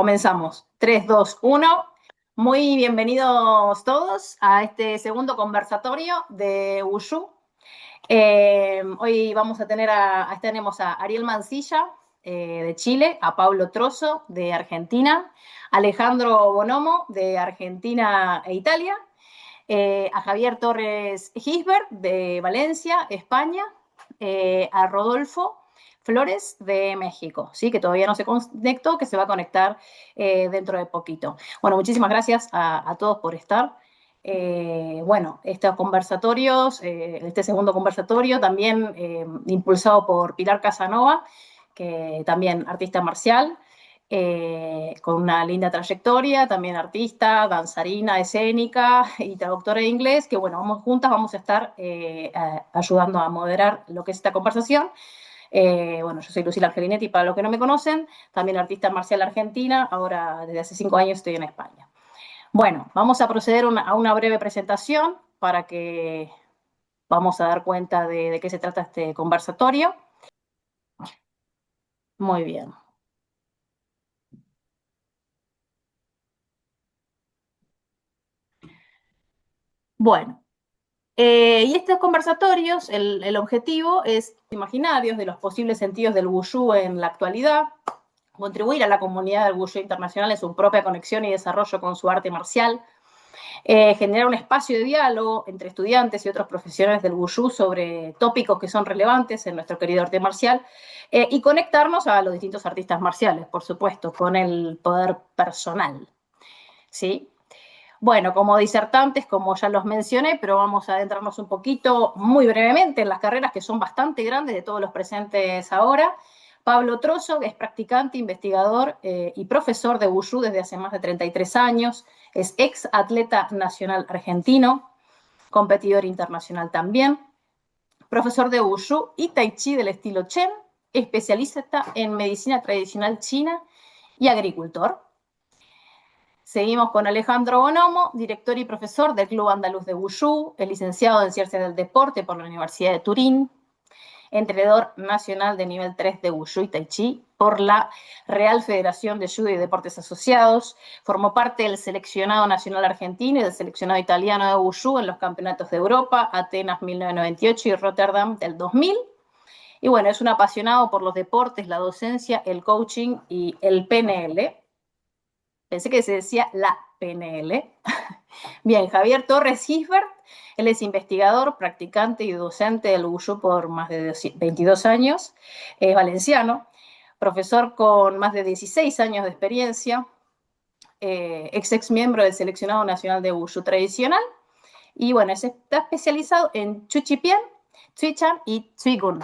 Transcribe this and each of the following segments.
Comenzamos. 3, 2, 1. Muy bienvenidos todos a este segundo conversatorio de Wushu. Hoy vamos a tenemos a Ariel Mancilla de Chile, a Pablo Trozo de Argentina, Alejandro Bonomo de Argentina e Italia, a Javier Torres Gisbert de Valencia, España, a Rodolfo Flores de México, ¿sí? Que todavía no se conectó, que se va a conectar dentro de poquito. Bueno, muchísimas gracias a todos por estar. Bueno, estos conversatorios, este segundo conversatorio también impulsado por Pilar Casanova, que también artista marcial, con una linda trayectoria, también artista, danzarina escénica y traductora de inglés, que bueno, juntas vamos a estar ayudando a moderar lo que es esta conversación. Bueno, yo soy Lucila Angelinetti, para los que no me conocen, también artista marcial argentina, ahora desde hace 5 años estoy en España. Bueno, vamos a proceder a una breve presentación para que vamos a dar cuenta de qué se trata este conversatorio. Muy bien. Bueno, y estos conversatorios, el objetivo es imaginarios de los posibles sentidos del Wushu en la actualidad, contribuir a la comunidad del Wushu internacional en su propia conexión y desarrollo con su arte marcial, generar un espacio de diálogo entre estudiantes y otros profesionales del Wushu sobre tópicos que son relevantes en nuestro querido arte marcial, y conectarnos a los distintos artistas marciales, por supuesto, con el poder personal, ¿sí? Bueno, como disertantes, como ya los mencioné, pero vamos a adentrarnos un poquito, muy brevemente, en las carreras que son bastante grandes de todos los presentes ahora. Pablo Trozo es practicante, investigador y profesor de Wushu desde hace más de 33 años. Es ex atleta nacional argentino, competidor internacional también, profesor de Wushu y Tai Chi del estilo Chen, especialista en medicina tradicional china y agricultor. Seguimos con Alejandro Bonomo, director y profesor del Club Andaluz de Wushu, es licenciado en Ciencias del Deporte por la Universidad de Turín, entrenador nacional de nivel 3 de Wushu y Tai Chi por la Real Federación de Judo y Deportes Asociados, formó parte del seleccionado nacional argentino y del seleccionado italiano de Wushu en los campeonatos de Europa, Atenas 1998 y Rotterdam del 2000. Y bueno, es un apasionado por los deportes, la docencia, el coaching y el PNL. Pensé que se decía la PNL. Bien, Javier Torres Gisbert, él es investigador, practicante y docente del Wushu por más de 22 años, es valenciano, profesor con más de 16 años de experiencia, ex miembro del Seleccionado Nacional de Wushu Tradicional, y bueno, está especializado en Chuchipian, Tsuichan y Tsuigun.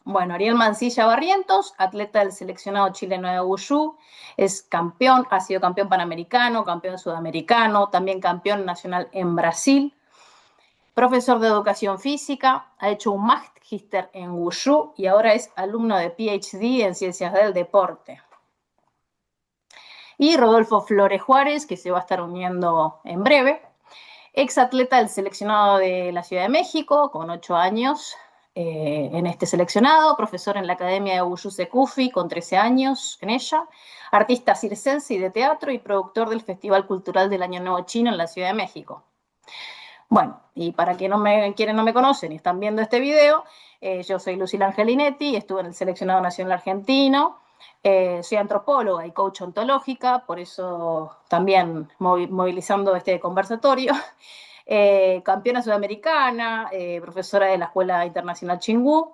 Bueno, Ariel Mancilla Barrientos, atleta del seleccionado chileno de Wushu, es campeón, ha sido campeón panamericano, campeón sudamericano, también campeón nacional en Brasil, profesor de educación física, ha hecho un magíster en Wushu y ahora es alumno de PhD en ciencias del deporte. Y Rodolfo Flores Juárez, que se va a estar uniendo en breve, ex atleta del seleccionado de la Ciudad de México, con 8 años, en este seleccionado, profesor en la Academia de Wushu Sekufi con 13 años en ella, artista circense y de teatro y productor del Festival Cultural del Año Nuevo Chino en la Ciudad de México. Bueno, y para quienes no me conocen y están viendo este video, yo soy Lucila Angelinetti, estuve en el Seleccionado Nacional Argentino, soy antropóloga y coach ontológica, por eso también movilizando este conversatorio. Campeona sudamericana, profesora de la Escuela Internacional Xingu,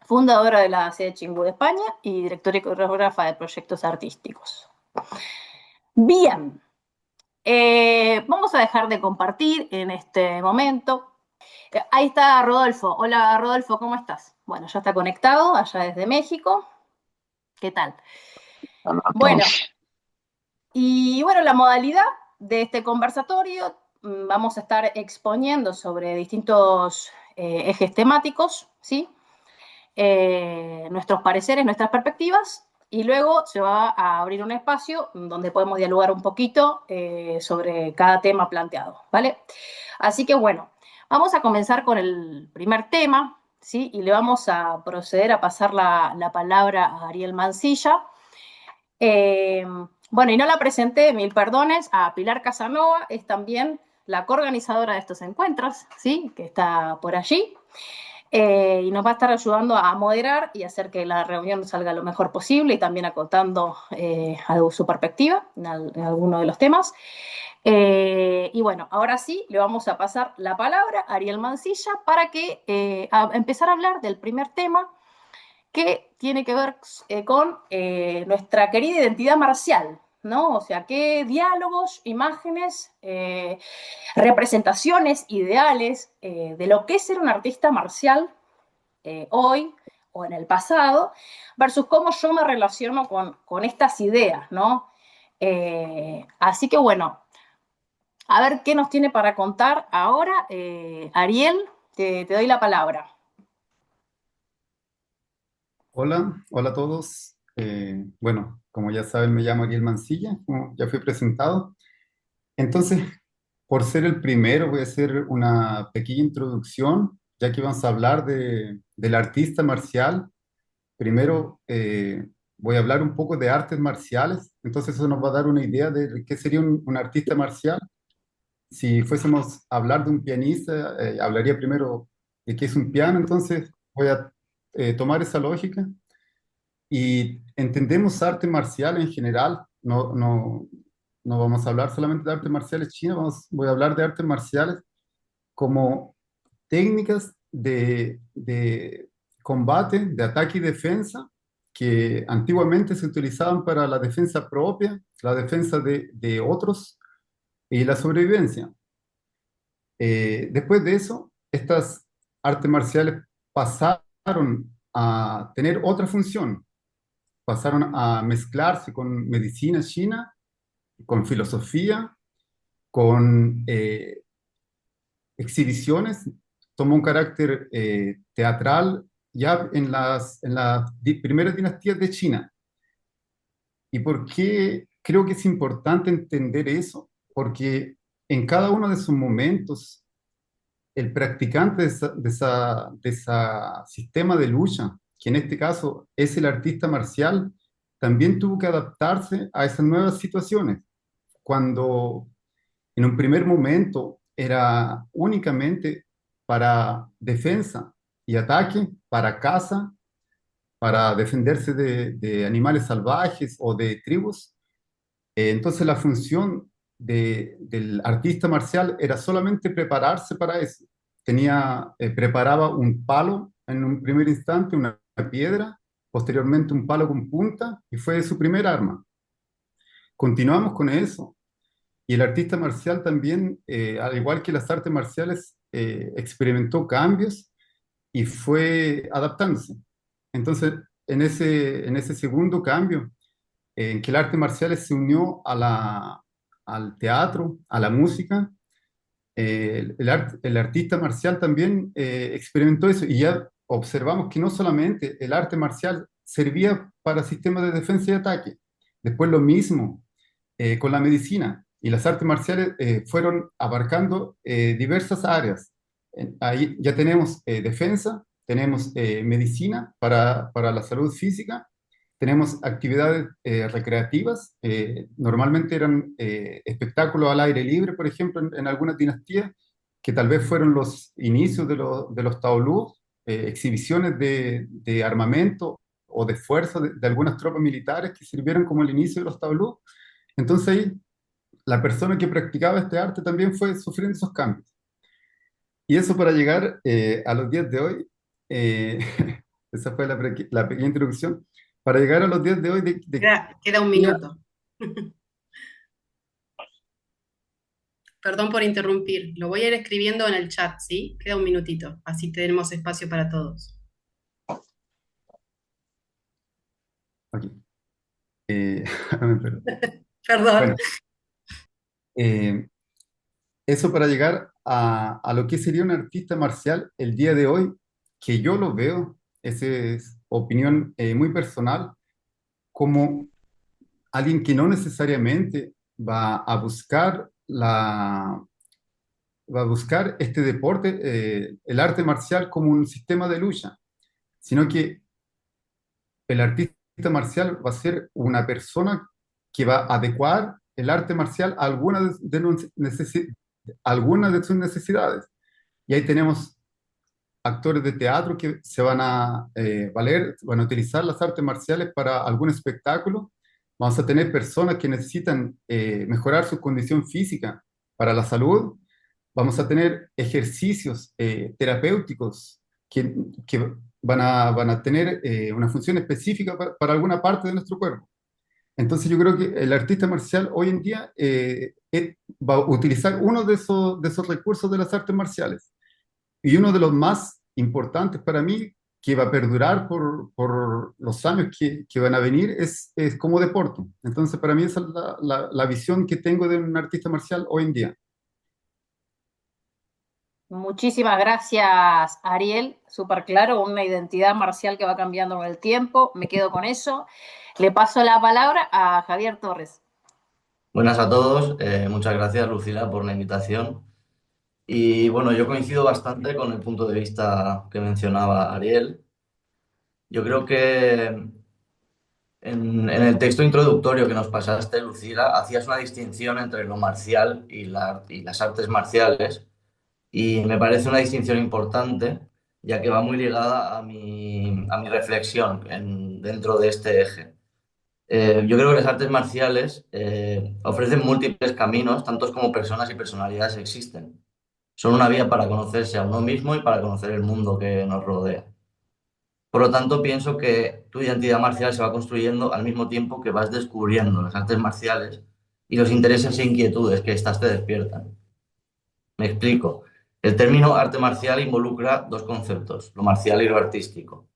fundadora de la sede Xingu de España y directora y coreógrafa de proyectos artísticos. Bien, vamos a dejar de compartir en este momento. Ahí está Rodolfo. Hola Rodolfo, ¿cómo estás? Bueno, ya está conectado allá desde México. ¿Qué tal? Bueno, y bueno, la modalidad de este conversatorio, vamos a estar exponiendo sobre distintos ejes temáticos, ¿sí? Nuestros pareceres, nuestras perspectivas, y luego se va a abrir un espacio donde podemos dialogar un poquito sobre cada tema planteado, ¿vale? Así que bueno, vamos a comenzar con el primer tema, ¿sí? Y le vamos a proceder a pasar la palabra a Ariel Mancilla. Eh, bueno, y no la presenté, mil perdones, a Pilar Casanova, es también la coorganizadora de estos encuentros, ¿sí? Que está por allí. Y nos va a estar ayudando a moderar y hacer que la reunión salga lo mejor posible y también acotando su perspectiva en alguno de los temas. Y bueno, ahora sí, le vamos a pasar la palabra a Ariel Mancilla para que empezar a hablar del primer tema que tiene que ver con nuestra querida identidad marcial, ¿no? O sea, qué diálogos, imágenes, representaciones, ideales de lo que es ser un artista marcial hoy o en el pasado, versus cómo yo me relaciono con estas ideas, ¿no? Así que bueno, a ver qué nos tiene para contar ahora. Ariel, te doy la palabra. Hola, hola a todos. Bueno, como ya saben, me llamo Ariel Mancilla, como ya fui presentado. Entonces, por ser el primero, voy a hacer una pequeña introducción, ya que vamos a hablar del artista marcial. Primero, voy a hablar un poco de artes marciales, entonces eso nos va a dar una idea de qué sería un artista marcial. Si fuésemos a hablar de un pianista, hablaría primero de qué es un piano, entonces voy a tomar esa lógica y entendemos arte marcial en general, no vamos a hablar solamente de artes marciales chinas, voy a hablar de artes marciales como técnicas de combate, de ataque y defensa, que antiguamente se utilizaban para la defensa propia, la defensa de otros y la sobrevivencia. Después de eso, estas artes marciales pasaron a tener otra función, pasaron a mezclarse con medicina china, con filosofía, con exhibiciones, tomó un carácter teatral ya en las primeras dinastías de China. ¿Y por qué creo que es importante entender eso? Porque en cada uno de esos momentos, el practicante de esa sistema de lucha, que en este caso es el artista marcial, también tuvo que adaptarse a esas nuevas situaciones. Cuando en un primer momento era únicamente para defensa y ataque, para caza, para defenderse de animales salvajes o de tribus, entonces la función del artista marcial era solamente prepararse para eso. Preparaba un palo en un primer instante, una piedra, posteriormente un palo con punta y fue su primer arma. Continuamos con eso y el artista marcial también, al igual que las artes marciales, experimentó cambios y fue adaptándose. Entonces, en ese segundo cambio, en que el arte marcial se unió al teatro, a la música, el artista marcial también experimentó eso y ya observamos que no solamente el arte marcial servía para sistemas de defensa y ataque, después lo mismo con la medicina y las artes marciales fueron abarcando diversas áreas. Ahí ya tenemos defensa, tenemos medicina para la salud física, tenemos actividades recreativas, normalmente eran espectáculos al aire libre, por ejemplo, en algunas dinastías, que tal vez fueron los inicios de los taolús, exhibiciones de armamento o de fuerza de algunas tropas militares que sirvieron como el inicio de los taolús. Entonces ahí la persona que practicaba este arte también fue sufriendo esos cambios. Y eso para llegar a los días de hoy, eh, esa fue la pequeña introducción, para llegar a los días de hoy Queda un minuto. Perdón por interrumpir. Lo voy a ir escribiendo en el chat, ¿sí? Queda un minutito. Así tenemos espacio para todos. aquí. Perdón. Perdón. Bueno, eh, eso para llegar a lo que sería un artista marcial el día de hoy, que yo lo veo, esa es opinión muy personal, como alguien que no necesariamente va a buscar va a buscar este deporte, el arte marcial como un sistema de lucha, sino que el artista marcial va a ser una persona que va a adecuar el arte marcial a alguna de sus necesidades. Y ahí tenemos actores de teatro que se van a van a utilizar las artes marciales para algún espectáculo. Vamos a tener personas que necesitan mejorar su condición física para la salud. Vamos a tener ejercicios terapéuticos que van a tener una función específica para alguna parte de nuestro cuerpo. Entonces yo creo que el artista marcial hoy en día va a utilizar uno de esos recursos de las artes marciales. Y uno de los más importantes para mí, que va a perdurar por los años que van a venir, es como deporte. Entonces para mí esa es la visión que tengo de un artista marcial hoy en día. Muchísimas gracias, Ariel. Súper claro, una identidad marcial que va cambiando con el tiempo. Me quedo con eso. Le paso la palabra a Javier Torres. Buenas a todos, muchas gracias Lucila por la invitación. Y bueno, yo coincido bastante con el punto de vista que mencionaba Ariel. Yo creo que en el texto introductorio que nos pasaste, Lucila, hacías una distinción entre lo marcial y las artes marciales. Y me parece una distinción importante, ya que va muy ligada a mi reflexión dentro de este eje. Yo creo que las artes marciales ofrecen múltiples caminos, tantos como personas y personalidades existen. Son una vía para conocerse a uno mismo y para conocer el mundo que nos rodea. Por lo tanto, pienso que tu identidad marcial se va construyendo al mismo tiempo que vas descubriendo las artes marciales y los intereses e inquietudes que éstas te despiertan. Me explico. El término arte marcial involucra dos conceptos, lo marcial y lo artístico.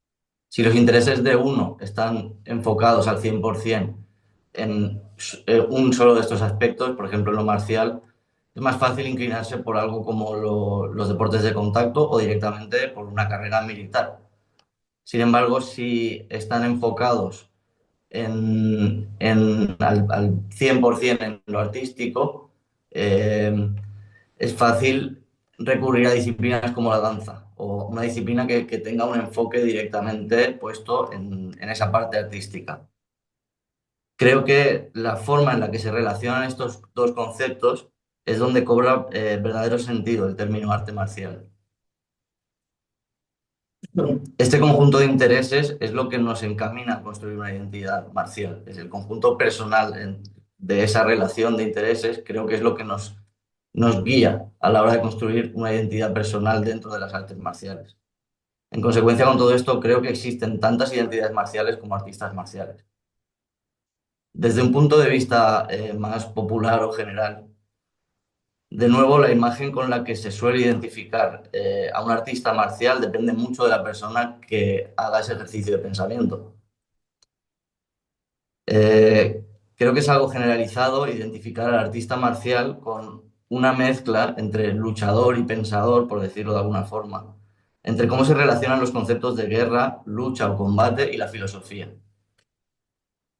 Si los intereses de uno están enfocados al 100% en un solo de estos aspectos, por ejemplo en lo marcial, es más fácil inclinarse por algo como los deportes de contacto o directamente por una carrera militar. Sin embargo, si están enfocados al 100% en lo artístico, es fácil recurrir a disciplinas como la danza o una disciplina que tenga un enfoque directamente puesto en esa parte artística. Creo que la forma en la que se relacionan estos dos conceptos es donde cobra verdadero sentido el término arte marcial. Este conjunto de intereses es lo que nos encamina a construir una identidad marcial. Es el conjunto personal de esa relación de intereses, creo que es lo que nos guía a la hora de construir una identidad personal dentro de las artes marciales. En consecuencia con todo esto, creo que existen tantas identidades marciales como artistas marciales. Desde un punto de vista más popular o general, de nuevo, la imagen con la que se suele identificar a un artista marcial depende mucho de la persona que haga ese ejercicio de pensamiento. Creo que es algo generalizado identificar al artista marcial con una mezcla entre luchador y pensador, por decirlo de alguna forma, entre cómo se relacionan los conceptos de guerra, lucha o combate y la filosofía.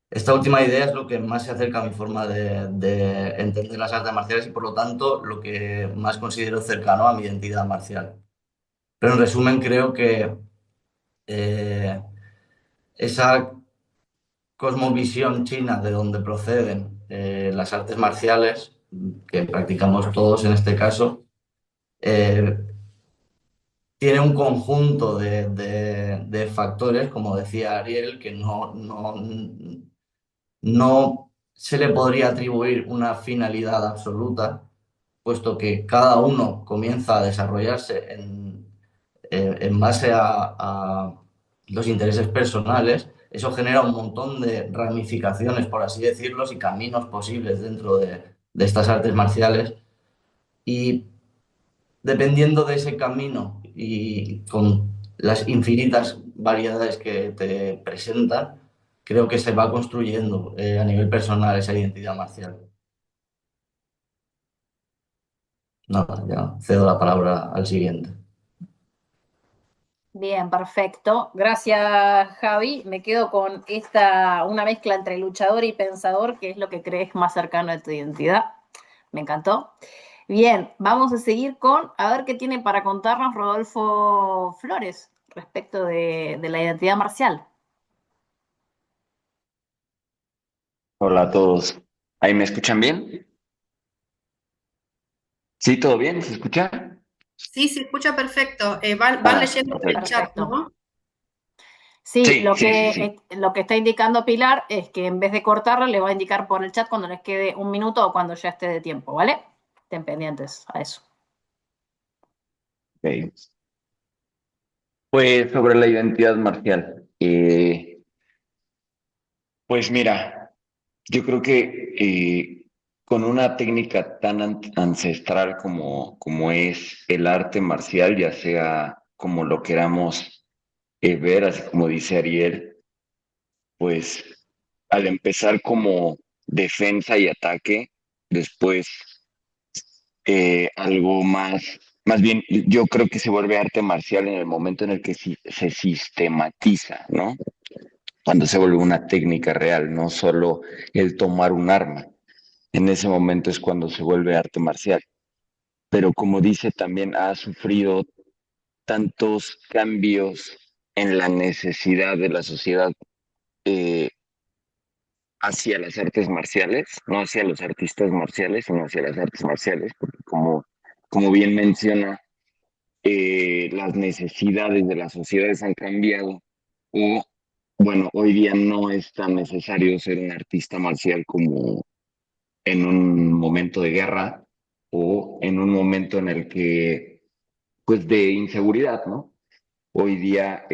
Esta última idea es lo que más se acerca a mi forma de entender las artes marciales y por lo tanto lo que más considero cercano a mi identidad marcial. Pero en resumen creo que esa cosmovisión china de donde proceden las artes marciales, que practicamos todos en este caso, tiene un conjunto de factores, como decía Ariel, que no se le podría atribuir una finalidad absoluta, puesto que cada uno comienza a desarrollarse en base a los intereses personales. Eso genera un montón de ramificaciones, por así decirlo, y caminos posibles dentro de estas artes marciales. Y dependiendo de ese camino y con las infinitas variedades que te presentan, creo que se va construyendo a nivel personal esa identidad marcial. Nada, ya cedo la palabra al siguiente. Bien, perfecto. Gracias, Javi. Me quedo con una mezcla entre luchador y pensador, que es lo que crees más cercano a tu identidad. Me encantó. Bien, vamos a seguir con, a ver qué tiene para contarnos Rodolfo Flores respecto de la identidad marcial. Hola a todos. ¿Ahí me escuchan bien? ¿Sí, todo bien? ¿Se escucha? Sí, se escucha perfecto. Van Ah, leyendo el perfecto. chat, Perfecto. ¿no? Sí, Sí, sí, sí, sí. lo que está indicando Pilar es que en vez de cortarla, le va a indicar por el chat cuando les quede un minuto o cuando ya esté de tiempo, ¿vale? Estén pendientes a eso. Ok. Pues sobre la identidad marcial. Pues mira, yo creo que con una técnica tan ancestral como es el arte marcial, ya sea como lo queramos ver, así como dice Ariel, pues al empezar como defensa y ataque, después algo más bien yo creo que se vuelve arte marcial en el momento en el que se sistematiza, ¿no? Cuando se vuelve una técnica real, no solo el tomar un arma. En ese momento es cuando se vuelve arte marcial. Pero como dice, también ha sufrido tantos cambios en la necesidad de la sociedad eh, hacia las artes marciales, no hacia los artistas marciales, sino hacia las artes marciales, porque como bien menciona, las necesidades de las sociedades han cambiado o, bueno, hoy día no es tan necesario ser un artista marcial como en un momento de guerra o en un momento en el que, pues, de inseguridad, ¿no? Hoy día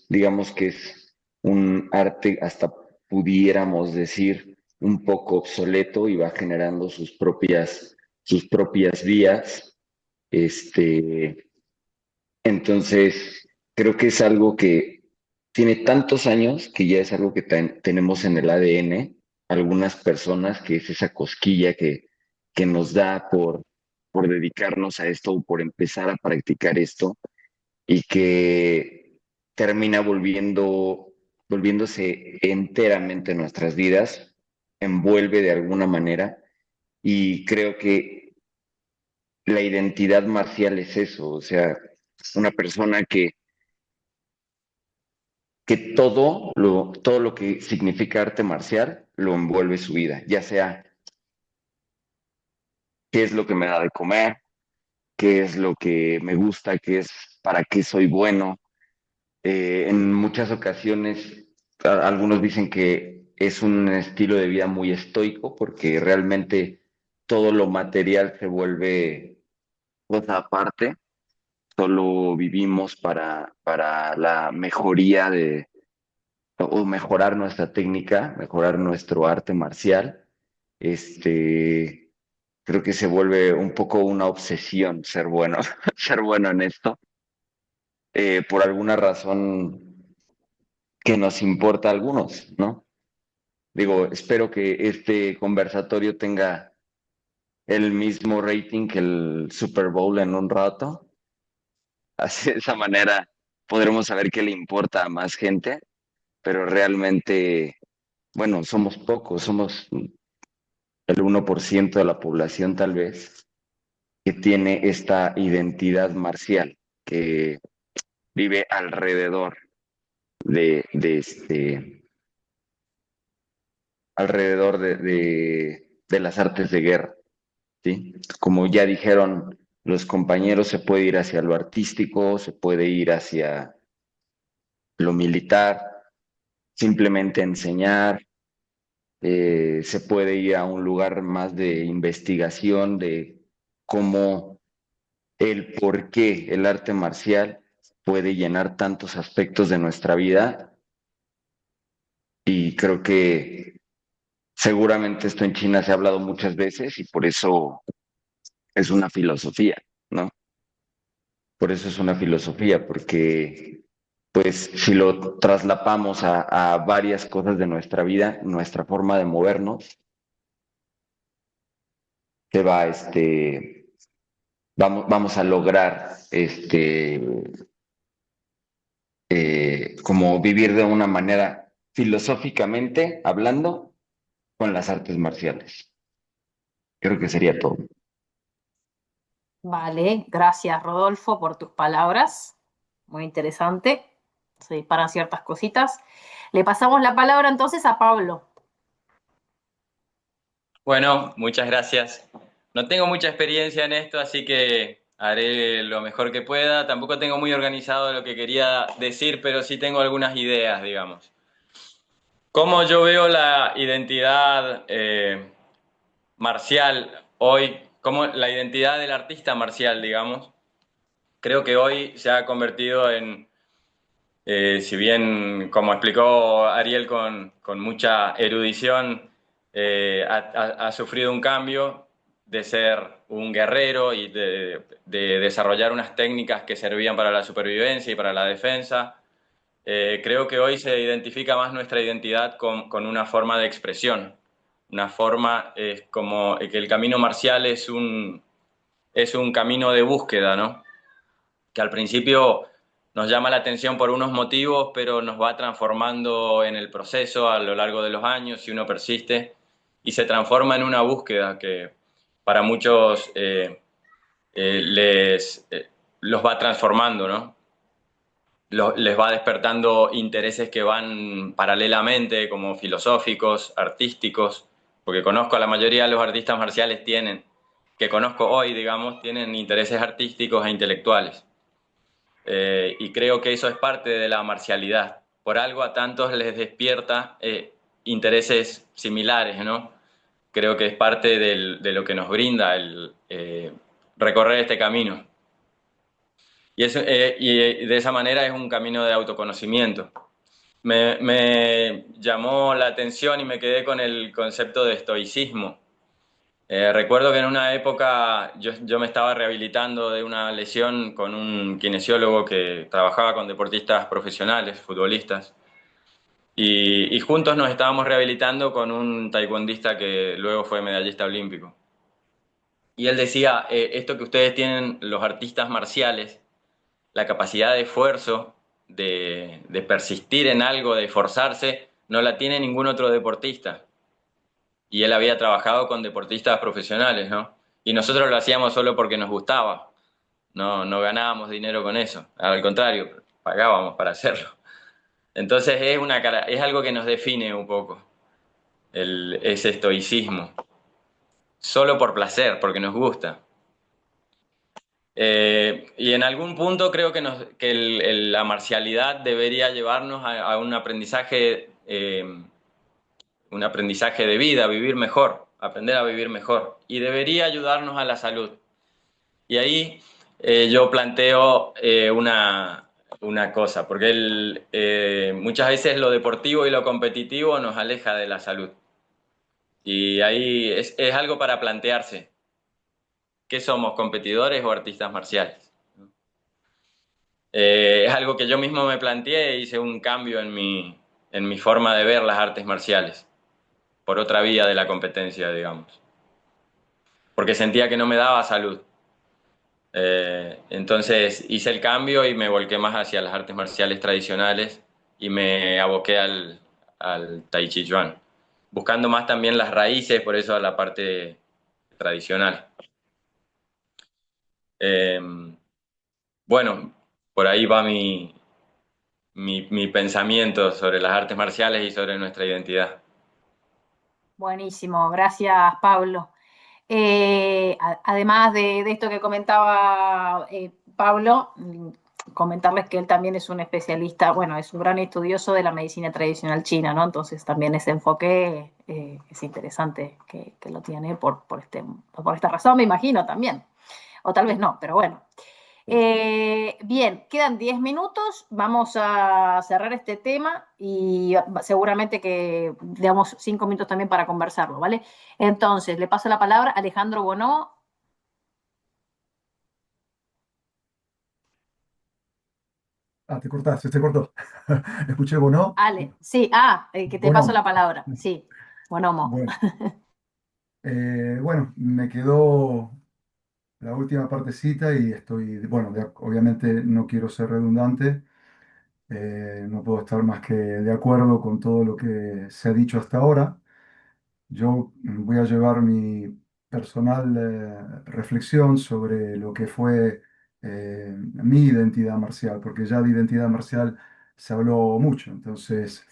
digamos que es un arte, hasta pudiéramos decir, un poco obsoleto y va generando sus propias vías. Este, entonces, creo que es algo que tiene tantos años que ya es algo que tenemos en el ADN, algunas personas, que es esa cosquilla que nos da por dedicarnos a esto o por empezar a practicar esto y que termina volviéndose enteramente nuestras vidas, envuelve de alguna manera y creo que la identidad marcial es eso, o sea, una persona que todo lo que significa arte marcial lo envuelve su vida, ya sea qué es lo que me da de comer, qué es lo que me gusta, qué es para qué soy bueno. En muchas ocasiones, algunos dicen que es un estilo de vida muy estoico porque realmente todo lo material se vuelve cosa aparte, solo vivimos para la mejoría o mejorar nuestra técnica, mejorar nuestro arte marcial. Este, creo que se vuelve un poco una obsesión ser bueno, ser bueno en esto, por alguna razón que nos importa a algunos, ¿no? Digo, espero que este conversatorio tenga el mismo rating que el Super Bowl en un rato. Así de esa manera podremos saber qué le importa a más gente, pero realmente, bueno, somos pocos, somos el 1% de la población tal vez, que tiene esta identidad marcial, que vive alrededor de las artes de guerra, ¿sí? Como ya dijeron los compañeros, se puede ir hacia lo artístico, se puede ir hacia lo militar, simplemente enseñar, se puede ir a un lugar más de investigación de cómo el por qué el arte marcial puede llenar tantos aspectos de nuestra vida y creo que seguramente esto en China se ha hablado muchas veces y por eso es una filosofía, ¿no? Por eso es una filosofía, porque pues si lo traslapamos a varias cosas de nuestra vida, nuestra forma de movernos, se va, vamos a lograr, como vivir de una manera filosóficamente hablando con las artes marciales. Creo que sería todo. Vale, gracias Rodolfo por tus palabras. Muy interesante. Se disparan ciertas cositas. Le pasamos la palabra entonces a Pablo. Bueno, muchas gracias. No tengo mucha experiencia en esto, así que haré lo mejor que pueda. Tampoco tengo muy organizado lo que quería decir, pero sí tengo algunas ideas, digamos. Cómo yo veo la identidad marcial hoy, como la identidad del artista marcial, digamos, creo que hoy se ha convertido en, si bien, como explicó Ariel con mucha erudición, ha sufrido un cambio de ser un guerrero y de desarrollar unas técnicas que servían para la supervivencia y para la defensa. Creo que hoy se identifica más nuestra identidad con una forma de expresión, una forma como que el camino marcial es un camino de búsqueda, ¿no? Que al principio nos llama la atención por unos motivos, pero nos va transformando en el proceso a lo largo de los años si uno persiste y se transforma en una búsqueda que para muchos los va transformando, ¿no? Les va despertando intereses que van paralelamente, como filosóficos, artísticos, porque conozco a la mayoría de los artistas marciales que conozco hoy, digamos, tienen intereses artísticos e intelectuales. Y creo que eso es parte de la marcialidad. Por algo a tantos les despierta intereses similares, ¿no? Creo que es parte de lo que nos brinda el recorrer este camino. Y de esa manera es un camino de autoconocimiento. Me llamó la atención y me quedé con el concepto de estoicismo. Recuerdo que en una época yo me estaba rehabilitando de una lesión con un kinesiólogo que trabajaba con deportistas profesionales, futbolistas, y juntos nos estábamos rehabilitando con un taekwondista que luego fue medallista olímpico. Y él decía, esto que ustedes tienen, los artistas marciales, la capacidad de esfuerzo, de persistir en algo, de esforzarse, no la tiene ningún otro deportista. Y él había trabajado con deportistas profesionales, ¿no? Y nosotros lo hacíamos solo porque nos gustaba, no ganábamos dinero con eso, al contrario, pagábamos para hacerlo. Entonces es algo que nos define un poco, ese estoicismo, solo por placer, porque nos gusta. Y en algún punto creo que la marcialidad debería llevarnos a un aprendizaje de vida, vivir mejor, aprender a vivir mejor. Y debería ayudarnos a la salud. Y ahí yo planteo una cosa, porque muchas veces lo deportivo y lo competitivo nos aleja de la salud. Y ahí es algo para plantearse. ¿Qué somos, competidores o artistas marciales? Es algo que yo mismo me planteé e hice un cambio en mi forma de ver las artes marciales, por otra vía de la competencia, digamos. Porque sentía que no me daba salud. Entonces hice el cambio y me volqué más hacia las artes marciales tradicionales y me aboqué al Tai Chi Chuan, buscando más también las raíces, por eso a la parte tradicional. Eh, bueno, por ahí va mi pensamiento sobre las artes marciales y sobre nuestra identidad. Buenísimo, gracias Pablo. Además de esto que comentaba Pablo, comentarles que él también es un especialista, bueno, es un gran estudioso de la medicina tradicional china, ¿no? Entonces también ese enfoque es interesante que lo tiene por esta razón, me imagino también. O tal vez no, pero bueno. Bien, quedan 10 minutos, vamos a cerrar este tema y seguramente que damos 5 minutos también para conversarlo, ¿vale? Entonces, le paso la palabra a Alejandro Bonó. Te cortaste, se cortó. Escuché Bono. Ale, sí, que te paso Bonom. la palabra, sí, Bonomo. Bueno, bueno, me quedó la última partecita y estoy, bueno, obviamente no quiero ser redundante, no puedo estar más que de acuerdo con todo lo que se ha dicho hasta ahora. Yo voy a llevar mi personal reflexión sobre lo que fue mi identidad marcial, porque ya de identidad marcial se habló mucho. Entonces,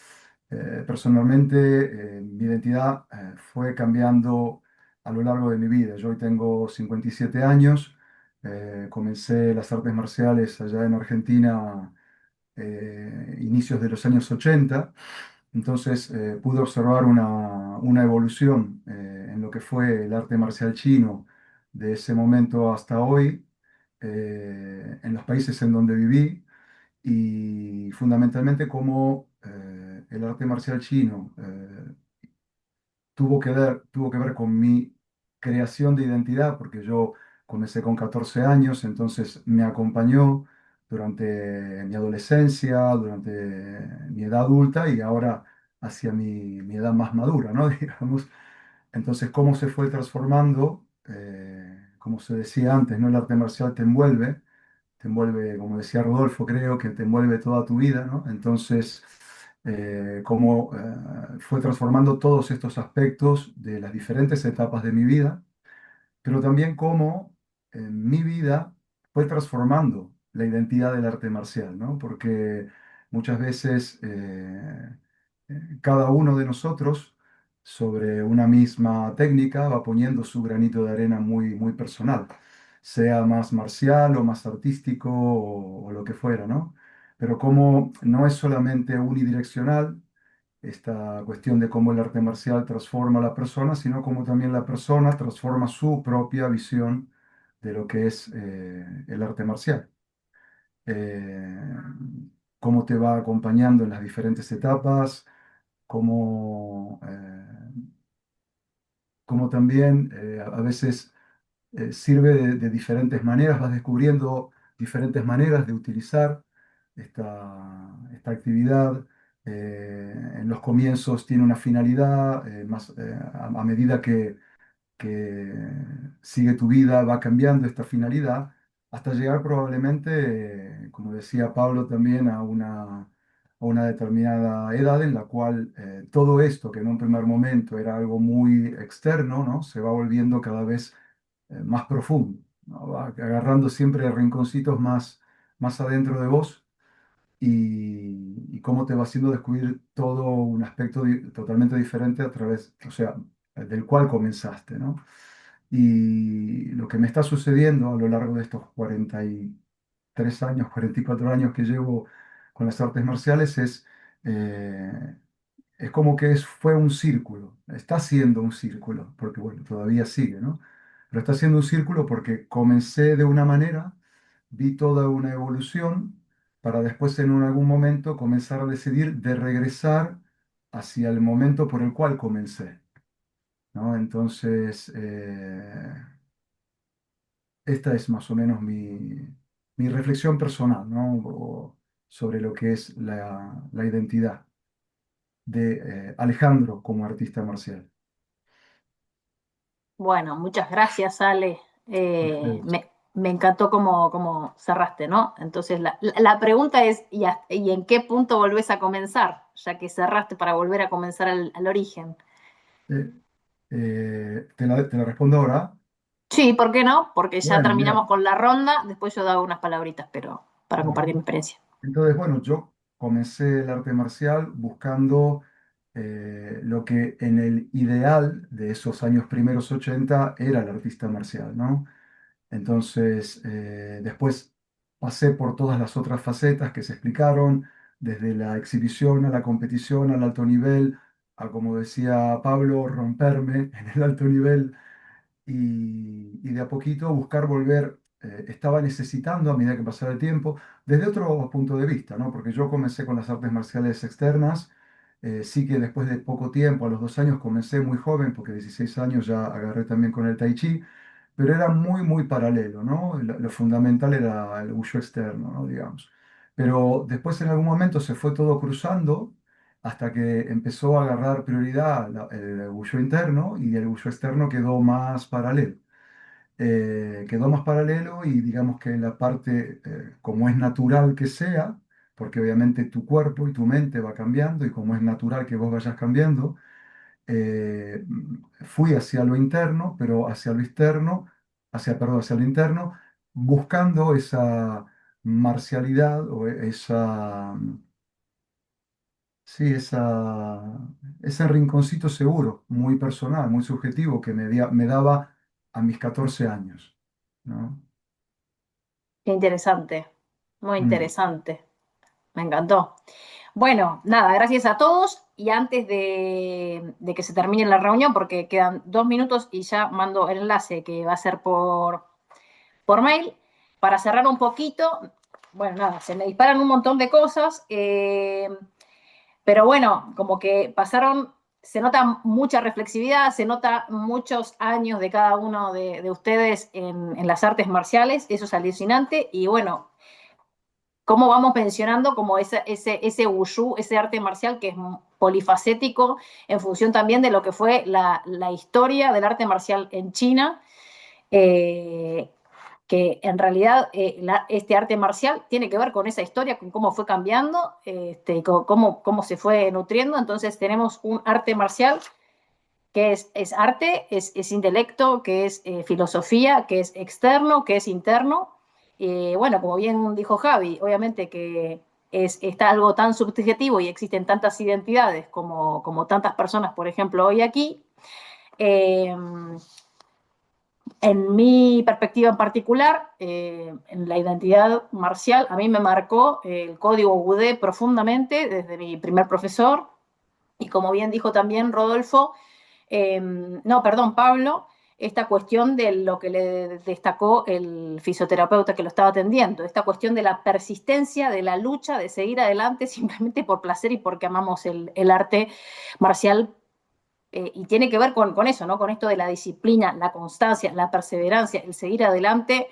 personalmente, mi identidad fue cambiando a lo largo de mi vida. Yo hoy tengo 57 años, comencé las artes marciales allá en Argentina inicios de los años 80. Entonces pude observar una evolución en lo que fue el arte marcial chino de ese momento hasta hoy, en los países en donde viví y fundamentalmente cómo el arte marcial chino tuvo que ver con mi creación de identidad, porque yo comencé con 14 años, entonces me acompañó durante mi adolescencia, durante mi edad adulta y ahora hacia mi edad más madura, ¿no? Digamos. Entonces, cómo se fue transformando, como se decía antes, ¿no? El arte marcial te envuelve, como decía Rodolfo, creo que te envuelve toda tu vida, ¿no? Entonces, cómo fue transformando todos estos aspectos de las diferentes etapas de mi vida, pero también cómo mi vida fue transformando la identidad del arte marcial, ¿no? Porque muchas veces cada uno de nosotros sobre una misma técnica va poniendo su granito de arena muy, muy personal, sea más marcial o más artístico o lo que fuera, ¿no? Pero como no es solamente unidireccional, esta cuestión de cómo el arte marcial transforma a la persona, sino cómo también la persona transforma su propia visión de lo que es el arte marcial. Eh, Cómo te va acompañando en las diferentes etapas, cómo, cómo también a veces sirve de diferentes maneras, vas descubriendo diferentes maneras de utilizar esta actividad. En los comienzos tiene una finalidad, a medida que sigue tu vida va cambiando esta finalidad, hasta llegar probablemente, como decía Pablo también, a una determinada edad en la cual todo esto, que en un primer momento era algo muy externo, ¿no? Se va volviendo cada vez más profundo, ¿no? Va agarrando siempre rinconcitos más adentro de vos y cómo te va haciendo descubrir todo un aspecto totalmente diferente a través, o sea, del cual comenzaste, ¿no? Y lo que me está sucediendo a lo largo de estos 43 años, 44 años que llevo con las artes marciales eh, es como que fue un círculo, está siendo un círculo, porque bueno, todavía sigue, ¿no? Pero está siendo un círculo porque comencé de una manera, vi toda una evolución, para después en algún momento comenzar a decidir de regresar hacia el momento por el cual comencé, ¿no? Entonces, esta es más o menos mi reflexión personal, ¿no? Sobre lo que es la identidad de Alejandro como artista marcial. Bueno, muchas gracias, Ale. Ustedes. Me encantó cómo cerraste, ¿no? Entonces, la pregunta es, ¿y en qué punto volvés a comenzar? Ya que cerraste para volver a comenzar al origen. Eh, te la respondo ahora. Sí, ¿por qué no? Porque ya Bueno, terminamos mira, con la ronda, después yo hago unas palabritas, pero para bueno. compartir mi experiencia. Entonces, bueno, yo comencé el arte marcial buscando lo que en el ideal de esos años primeros 80 era el artista marcial, ¿no? Entonces, después pasé por todas las otras facetas que se explicaron, desde la exhibición a la competición, al alto nivel, a, como decía Pablo, romperme en el alto nivel y de a poquito buscar volver. Estaba necesitando, a medida que pasaba el tiempo, desde otro punto de vista, ¿no? Porque yo comencé con las artes marciales externas, sí que después de poco tiempo, a los 2 años, comencé muy joven, porque 16 años ya agarré también con el Tai Chi, pero era muy, muy paralelo, ¿no? Lo fundamental era el Wushu externo, ¿no? Digamos. Pero después en algún momento se fue todo cruzando hasta que empezó a agarrar prioridad el Wushu interno y el Wushu externo quedó más paralelo. Quedó más paralelo y digamos que la parte, como es natural que sea, porque obviamente tu cuerpo y tu mente va cambiando y como es natural que vos vayas cambiando, eh, fui hacia lo interno, pero hacia lo externo, perdón, hacia lo interno, buscando esa marcialidad o sí, ese rinconcito seguro, muy personal, muy subjetivo, que me daba a mis 14 años, ¿no? Qué interesante, muy Mm. interesante. Me encantó. Bueno, nada, gracias a todos. Y antes de que se termine la reunión, porque quedan 2 minutos y ya mando el enlace que va a ser por mail, para cerrar un poquito, bueno, nada, se me disparan un montón de cosas, pero bueno, como que pasaron, se nota mucha reflexividad, se nota muchos años de cada uno de ustedes en las artes marciales, eso es alucinante, y bueno, cómo vamos mencionando como ese wushu, ese arte marcial que es polifacético en función también de lo que fue la historia del arte marcial en China, eh, que en realidad este arte marcial tiene que ver con esa historia, con cómo fue cambiando, cómo se fue nutriendo. Entonces tenemos un arte marcial que es arte, es intelecto, que es filosofía, que es externo, que es interno. Bueno, como bien dijo Javi, obviamente que está algo tan subjetivo y existen tantas identidades como tantas personas, por ejemplo, hoy aquí. Eh, en mi perspectiva en particular, en la identidad marcial, a mí me marcó el código Wudé profundamente desde mi primer profesor. Y como bien dijo también Rodolfo, no, perdón, Pablo, esta cuestión de lo que le destacó el fisioterapeuta que lo estaba atendiendo, esta cuestión de la persistencia, de la lucha, de seguir adelante simplemente por placer y porque amamos el arte marcial. Y tiene que ver con eso, ¿no? Con esto de la disciplina, la constancia, la perseverancia, el seguir adelante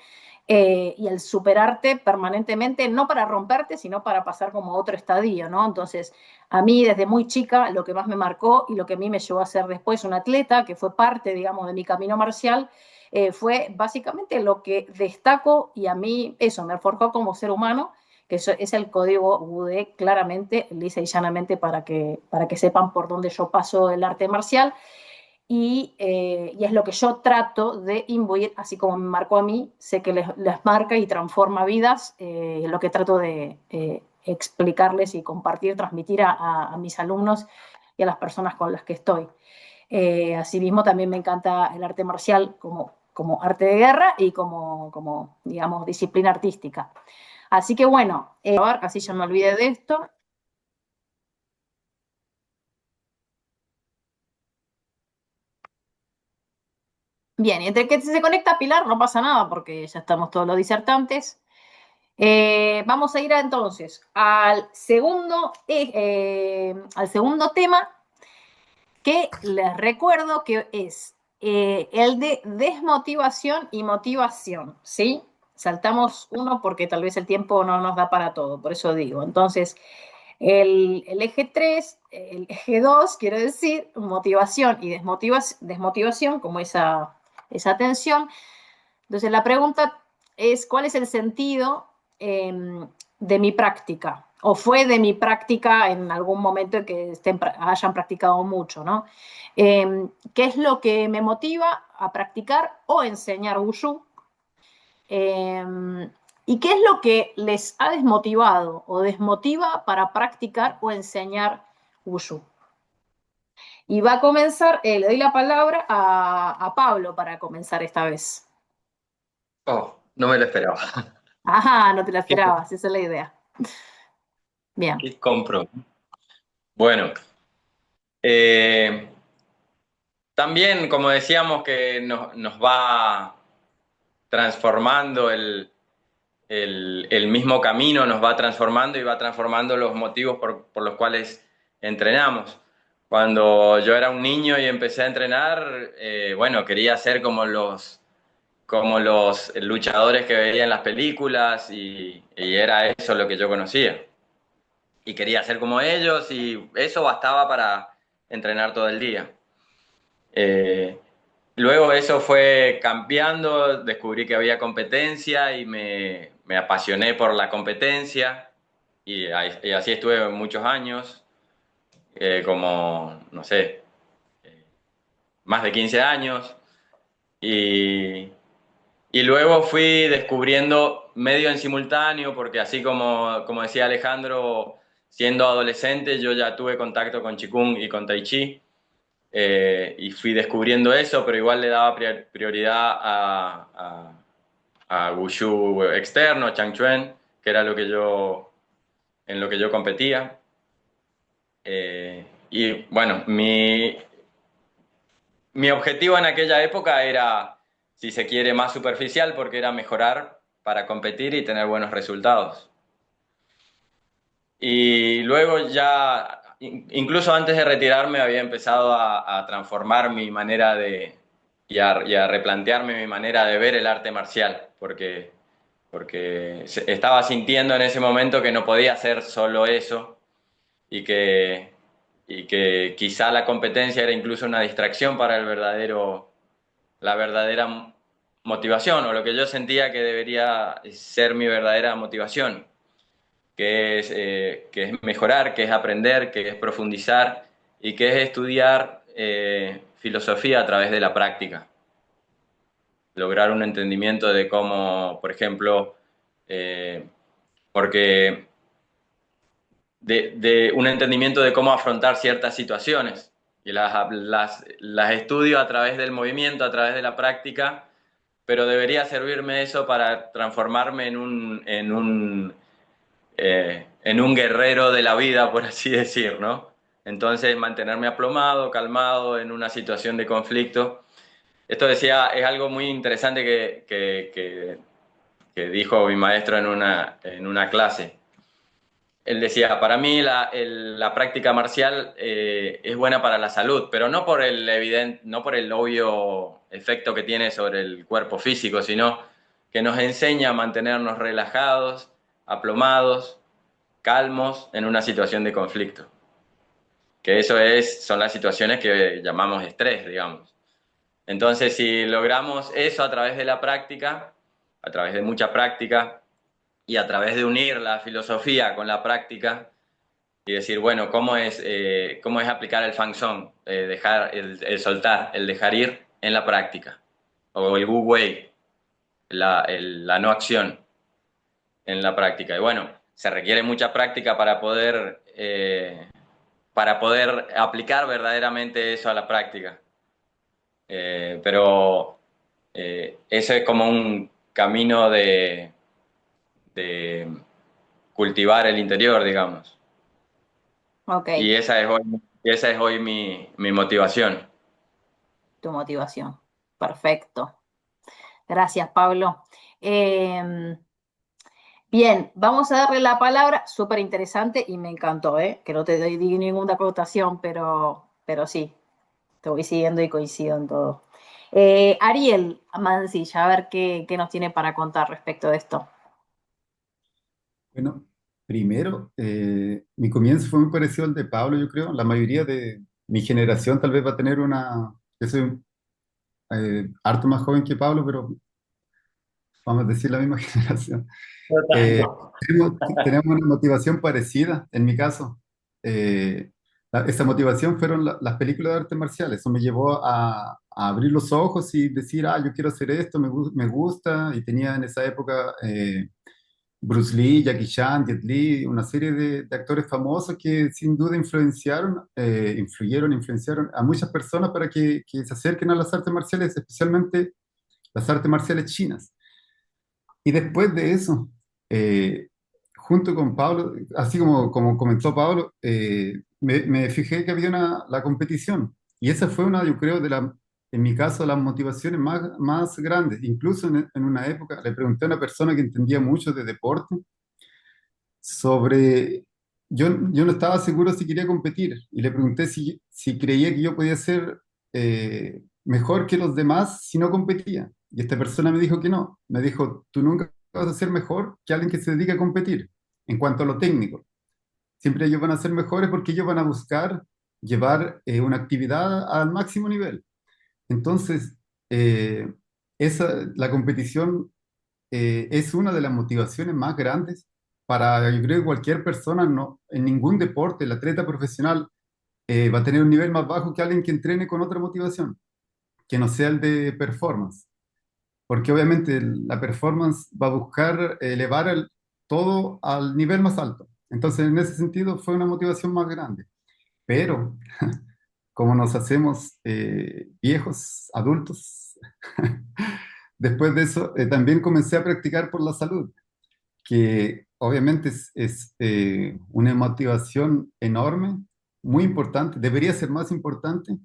y el superarte permanentemente, no para romperte, sino para pasar como a otro estadio, ¿no? Entonces, a mí desde muy chica lo que más me marcó y lo que a mí me llevó a ser después un atleta, que fue parte, digamos, de mi camino marcial, fue básicamente lo que destaco y a mí eso me forjó como ser humano, que eso es el código Wudé claramente, lisa y llanamente, para que sepan por dónde yo paso el arte marcial. Y es lo que yo trato de imbuir, así como me marcó a mí, sé que les marca y transforma vidas, lo que trato de explicarles y compartir, transmitir a mis alumnos y a las personas con las que estoy. Asimismo, también me encanta el arte marcial como arte de guerra y como, digamos, disciplina artística. Así que bueno, así ya me olvidé de esto. Bien, y entre que se conecta Pilar no pasa nada porque ya estamos todos los disertantes. Vamos a ir entonces al segundo tema que les recuerdo que es el de desmotivación y motivación, ¿sí? Saltamos uno porque tal vez el tiempo no nos da para todo, por eso digo. Entonces, el eje 3, el eje 2, quiero decir, motivación y desmotivación, como esa tensión. Entonces, la pregunta es, ¿cuál es el sentido de mi práctica? O fue de mi práctica en algún momento en que hayan practicado mucho, ¿no? ¿Qué es lo que me motiva a practicar o enseñar Wushu? ¿Y qué es lo que les ha desmotivado o desmotiva para practicar o enseñar Wushu? Y va a comenzar, le doy la palabra a Pablo para comenzar esta vez. Oh, no me lo esperaba. Ajá, no te la ¿Qué, esperabas, esa es la idea. Bien. qué compro? Bueno, eh, también, como decíamos, que nos va transformando el mismo camino, nos va transformando y va transformando los motivos por los cuales entrenamos. Cuando yo era un niño y empecé a entrenar, bueno, quería ser como los luchadores que veía en las películas y era eso lo que yo conocía. Y quería ser como ellos y eso bastaba para entrenar todo el día. Eh, Luego eso fue cambiando, descubrí que había competencia y me apasioné por la competencia y así estuve muchos años, como, no sé, más de 15 años. Y, y luego fui descubriendo medio en simultáneo, porque así como decía Alejandro, siendo adolescente yo ya tuve contacto con Qigong y con Tai Chi, y fui descubriendo eso, pero igual le daba prioridad a Wushu externo, Chang Chuan, que era en lo que yo competía. Y bueno, mi objetivo en aquella época era, si se quiere, más superficial, porque era mejorar para competir y tener buenos resultados. Y luego ya, incluso antes de retirarme, había empezado a transformar mi manera y a replantearme mi manera de ver el arte marcial, porque estaba sintiendo en ese momento que no podía hacer solo eso y que quizá la competencia era incluso una distracción para la verdadera motivación, o lo que yo sentía que debería ser mi verdadera motivación, que es mejorar, que es aprender, que es profundizar y que es estudiar filosofía a través de la práctica. Lograr un entendimiento de cómo, por ejemplo, porque de un entendimiento de cómo afrontar ciertas situaciones. Y las estudio a través del movimiento, a través de la práctica, pero debería servirme eso para transformarme en un guerrero de la vida, por así decir, ¿no? Entonces, mantenerme aplomado, calmado en una situación de conflicto. Esto decía, es algo muy interesante que dijo mi maestro en una clase. Él decía, para mí la práctica marcial es buena para la salud, pero no por no por el obvio efecto que tiene sobre el cuerpo físico, sino que nos enseña a mantenernos relajados, aplomados, calmos en una situación de conflicto. Que son las situaciones que llamamos estrés, digamos. Entonces, si logramos eso a través de la práctica, a través de mucha práctica, y a través de unir la filosofía con la práctica y decir, bueno, ¿cómo es aplicar el Fang Song? Dejar el soltar, el dejar ir en la práctica. O el Wu Wei, la no acción en la práctica. Y bueno, se requiere mucha práctica para poder aplicar verdaderamente eso a la práctica. Pero eso es como un camino de cultivar el interior, digamos. Ok, Y esa es hoy mi motivación. tu motivación. Perfecto. Gracias, Pablo. Bien, vamos a darle la palabra, súper interesante y me encantó, que no te doy ninguna acotación, pero sí, te voy siguiendo y coincido en todo. Ariel Mancilla, a ver qué nos tiene para contar respecto de esto. Bueno, primero, mi comienzo fue muy parecido al de Pablo, yo creo. La mayoría de mi generación tal vez va a tener yo soy harto más joven que Pablo, pero vamos a decir la misma generación. Eh, tenemos una motivación parecida, en mi caso. Esa motivación fueron las películas de artes marciales. Eso me llevó a abrir los ojos y decir, yo quiero hacer esto, me gusta. Y tenía en esa época Bruce Lee, Jackie Chan, Jet Li, una serie de actores famosos que sin duda influenciaron a muchas personas para que se acerquen a las artes marciales, especialmente las artes marciales chinas. Y después de eso, eh, junto con Pablo, así como comentó Pablo, me fijé que había la competición. Y esa fue yo creo, en mi caso, las motivaciones más grandes. Incluso en una época le pregunté a una persona que entendía mucho de deporte sobre... Yo no estaba seguro si quería competir y le pregunté si creía que yo podía ser mejor que los demás si no competía. Y esta persona me dijo que no. Me dijo, tú nunca vas a ser mejor que alguien que se dedica a competir en cuanto a lo técnico. Siempre ellos van a ser mejores porque ellos van a buscar llevar una actividad al máximo nivel. Entonces, la competición es una de las motivaciones más grandes para, yo creo, que cualquier persona, no, en ningún deporte, el atleta profesional va a tener un nivel más bajo que alguien que entrene con otra motivación. que no sea el de performance, porque obviamente la performance va a buscar elevar todo al nivel más alto. Entonces, en ese sentido, fue una motivación más grande. Pero, como nos hacemos viejos, adultos, después de eso, también comencé a practicar por la salud, que obviamente es una motivación enorme, muy importante, debería ser más importante,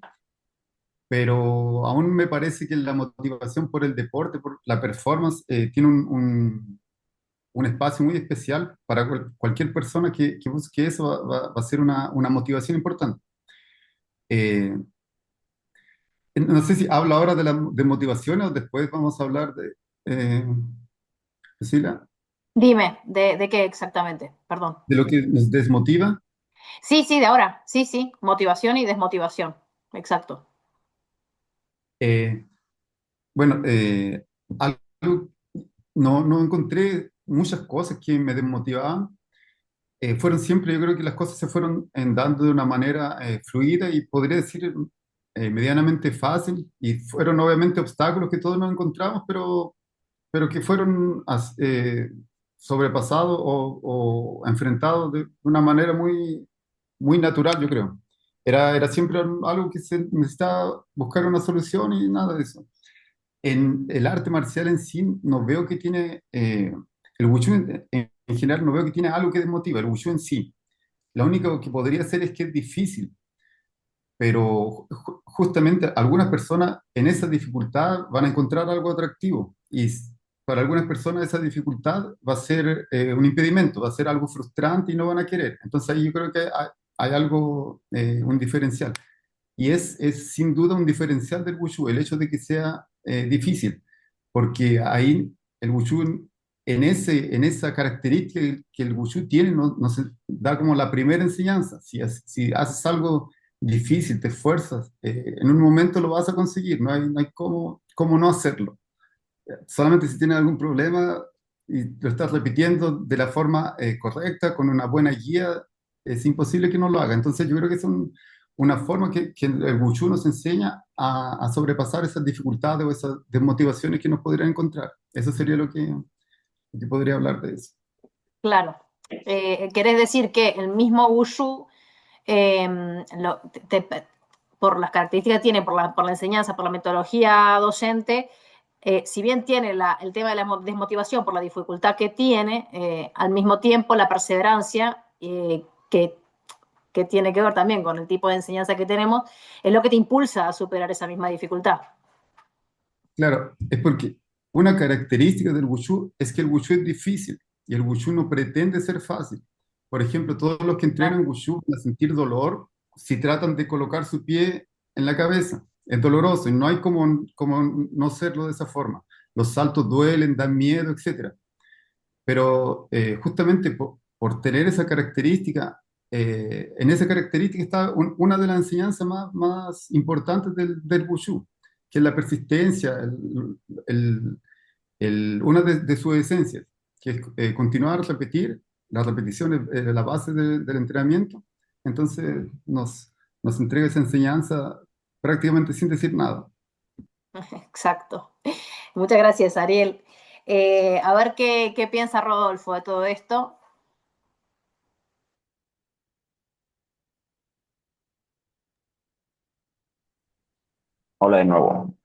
pero aún me parece que la motivación por el deporte, por la performance, tiene un espacio muy especial para cualquier persona que busque eso, va a ser una motivación importante. Eh, no sé si hablo ahora de motivaciones o después vamos a hablar de... eh, Cecilia, Dime, ¿de qué exactamente? Perdón. de lo que nos desmotiva. Sí, sí, de ahora. Sí, sí. Motivación y desmotivación. Exacto. Eh, bueno, algo, no encontré muchas cosas que me desmotivaban. Fueron siempre, yo creo que las cosas se fueron dando de una manera fluida y podría decir medianamente fácil. Y fueron obviamente obstáculos que todos nos encontramos, pero que fueron sobrepasados o enfrentados de una manera muy natural, yo creo. Era siempre algo que se necesitaba buscar una solución y nada de eso. En el arte marcial en sí, no veo que tiene, el wushu en general, no veo que tiene algo que desmotiva, el wushu en sí. Lo único que podría ser es que es difícil, pero justamente algunas personas en esa dificultad van a encontrar algo atractivo y para algunas personas esa dificultad va a ser un impedimento, va a ser algo frustrante y no van a querer. Entonces ahí yo creo que hay algo, un diferencial. Y es sin duda un diferencial del wushu, el hecho de que sea difícil, porque ahí el wushu, en esa característica que el wushu tiene, nos da como la primera enseñanza. Si haces algo difícil, te esfuerzas, en un momento lo vas a conseguir, no hay cómo no hacerlo. Solamente si tienes algún problema y lo estás repitiendo de la forma correcta, con una buena guía, es imposible que no lo haga. Entonces yo creo que es una forma que el Wushu nos enseña a sobrepasar esas dificultades o esas desmotivaciones que nos podrían encontrar. Eso sería lo que podría hablar de eso. Claro. ¿Querés decir que el mismo Wushu, por las características que tiene, por la enseñanza, por la metodología docente, si bien tiene el tema de la desmotivación por la dificultad que tiene, al mismo tiempo la perseverancia, que tiene que ver también con el tipo de enseñanza que tenemos, es lo que te impulsa a superar esa misma dificultad? Claro, es porque una característica del wushu es que el wushu es difícil y el wushu no pretende ser fácil. Por ejemplo, todos los que entrenan wushu van a sentir dolor si tratan de colocar su pie en la cabeza. Es doloroso y no hay como no serlo de esa forma. Los saltos duelen, dan miedo, etcétera. Pero justamente por tener esa característica, en esa característica está una de las enseñanzas más importantes del Wushu, que es la persistencia, el- una de sus esencias, que es continuar a repetir, la repetición es la base del entrenamiento. Entonces nos entrega esa enseñanza prácticamente sin decir nada. Exacto. Muchas gracias, Ariel. A ver qué piensa Rodolfo de todo esto. Hola de nuevo.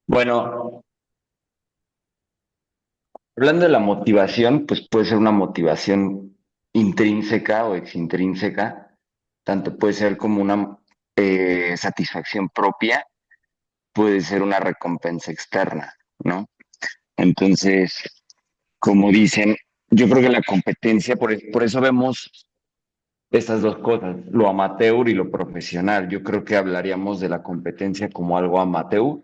Bueno, hablando de la motivación, pues puede ser una motivación intrínseca o exintrínseca, tanto puede ser como una satisfacción propia, puede ser una recompensa externa, ¿no? Entonces, como dicen, yo creo que la competencia, por eso vemos estas dos cosas, lo amateur y lo profesional. Yo creo que hablaríamos de la competencia como algo amateur,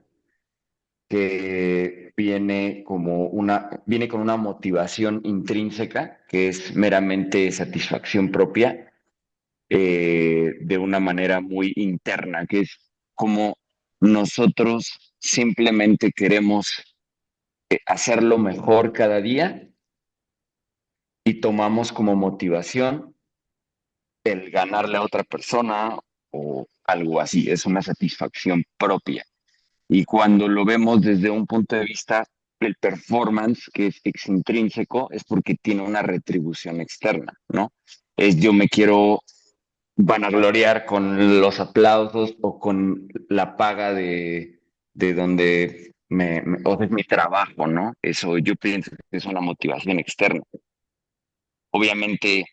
que viene con una motivación intrínseca, que es meramente satisfacción propia, de una manera muy interna, que es como nosotros simplemente queremos hacerlo mejor cada día y tomamos como motivación el ganarle a otra persona o algo así, es una satisfacción propia. Y cuando lo vemos desde un punto de vista del performance, que es extrínseco, es porque tiene una retribución externa, ¿no? Es yo me quiero vanagloriar con los aplausos o con la paga de donde o sea, es mi trabajo, ¿no? Eso yo pienso que es una motivación externa. Obviamente,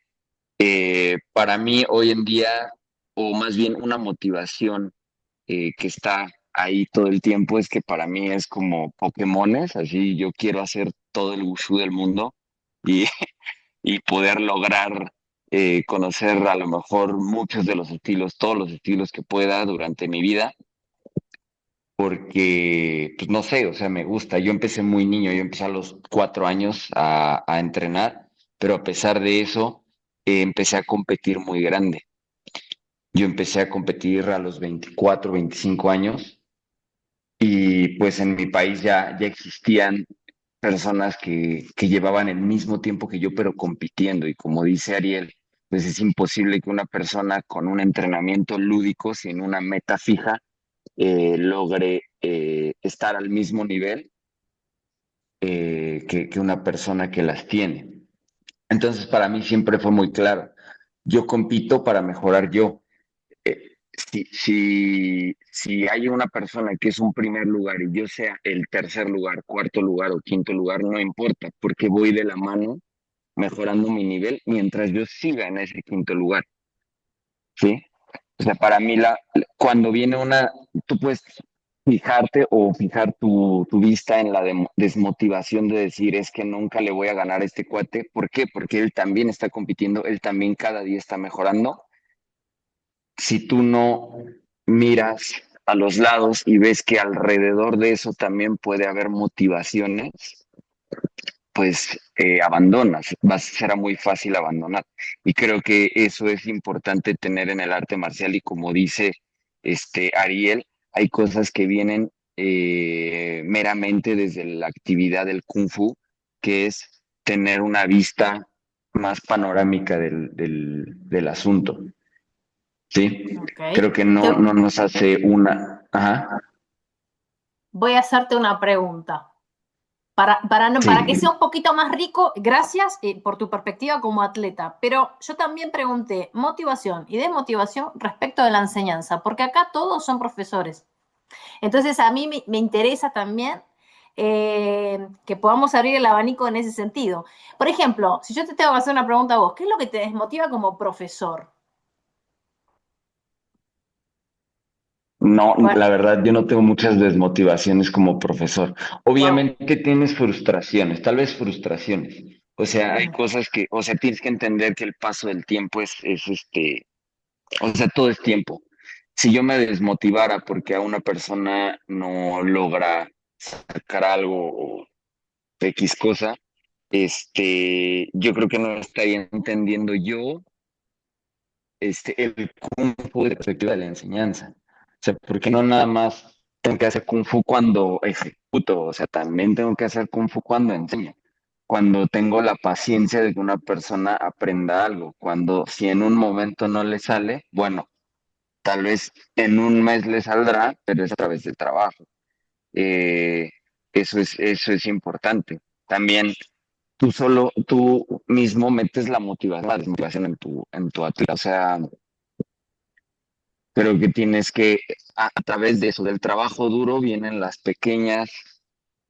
para mí hoy en día, o más bien una motivación que está ahí todo el tiempo, es que para mí es como Pokémones, así yo quiero hacer todo el wushu del mundo y, y poder lograr conocer a lo mejor muchos de los estilos, todos los estilos que pueda durante mi vida, porque, pues no sé, o sea, me gusta. Yo empecé muy niño, yo empecé a los 4 años a entrenar, pero a pesar de eso, empecé a competir muy grande. Yo empecé a competir a los 24, 25 años y pues en mi país ya existían personas que llevaban el mismo tiempo que yo, pero compitiendo. Y como dice Ariel, pues es imposible que una persona con un entrenamiento lúdico, sin una meta fija, logre estar al mismo nivel que una persona que las tiene. Entonces, para mí siempre fue muy claro, yo compito para mejorar yo. Si hay una persona que es un primer lugar y yo sea el tercer lugar, cuarto lugar o quinto lugar, no importa, porque voy de la mano mejorando mi nivel mientras yo siga en ese quinto lugar, ¿sí? O sea, para mí cuando viene tú puedes fijarte o fijar tu vista en la desmotivación de decir es que nunca le voy a ganar a este cuate. ¿Por qué? Porque él también está compitiendo, él también cada día está mejorando. Si tú no miras a los lados y ves que alrededor de eso también puede haber motivaciones, pues abandonas, será muy fácil abandonar. Y creo que eso es importante tener en el arte marcial y como dice Ariel, hay cosas que vienen meramente desde la actividad del Kung Fu, que es tener una vista más panorámica del asunto. Sí, Ok. creo que no nos hace una. Ajá, Voy a hacerte una pregunta. Para que sí. sea un poquito más rico, gracias por tu perspectiva como atleta, pero yo también pregunté motivación y desmotivación respecto de la enseñanza, porque acá todos son profesores. Entonces a mí me interesa también que podamos abrir el abanico en ese sentido. Por ejemplo, si yo te tengo que hacer una pregunta a vos, ¿qué es lo que te desmotiva como profesor? No, Bueno, la verdad, yo no tengo muchas desmotivaciones como profesor. wow. Obviamente tienes frustraciones, tal vez frustraciones. O sea, hay cosas o sea, tienes que entender que el paso del tiempo o sea, todo es tiempo. Si yo me desmotivara porque a una persona no logra sacar algo o X cosa, yo creo que no estaría entendiendo yo el Kung Fu de perspectiva de la enseñanza. O sea, porque no nada más tengo que hacer Kung Fu cuando ejecuto, o sea, también tengo que hacer Kung Fu cuando enseño, cuando tengo la paciencia de que una persona aprenda algo, cuando si en un momento no le sale, bueno, tal vez en un mes le saldrá, pero es a través del trabajo. Eh, eso es importante. También tú mismo metes la desmotivación en tu atleta. O sea, creo que tienes que, a través de eso, del trabajo duro, vienen las pequeñas,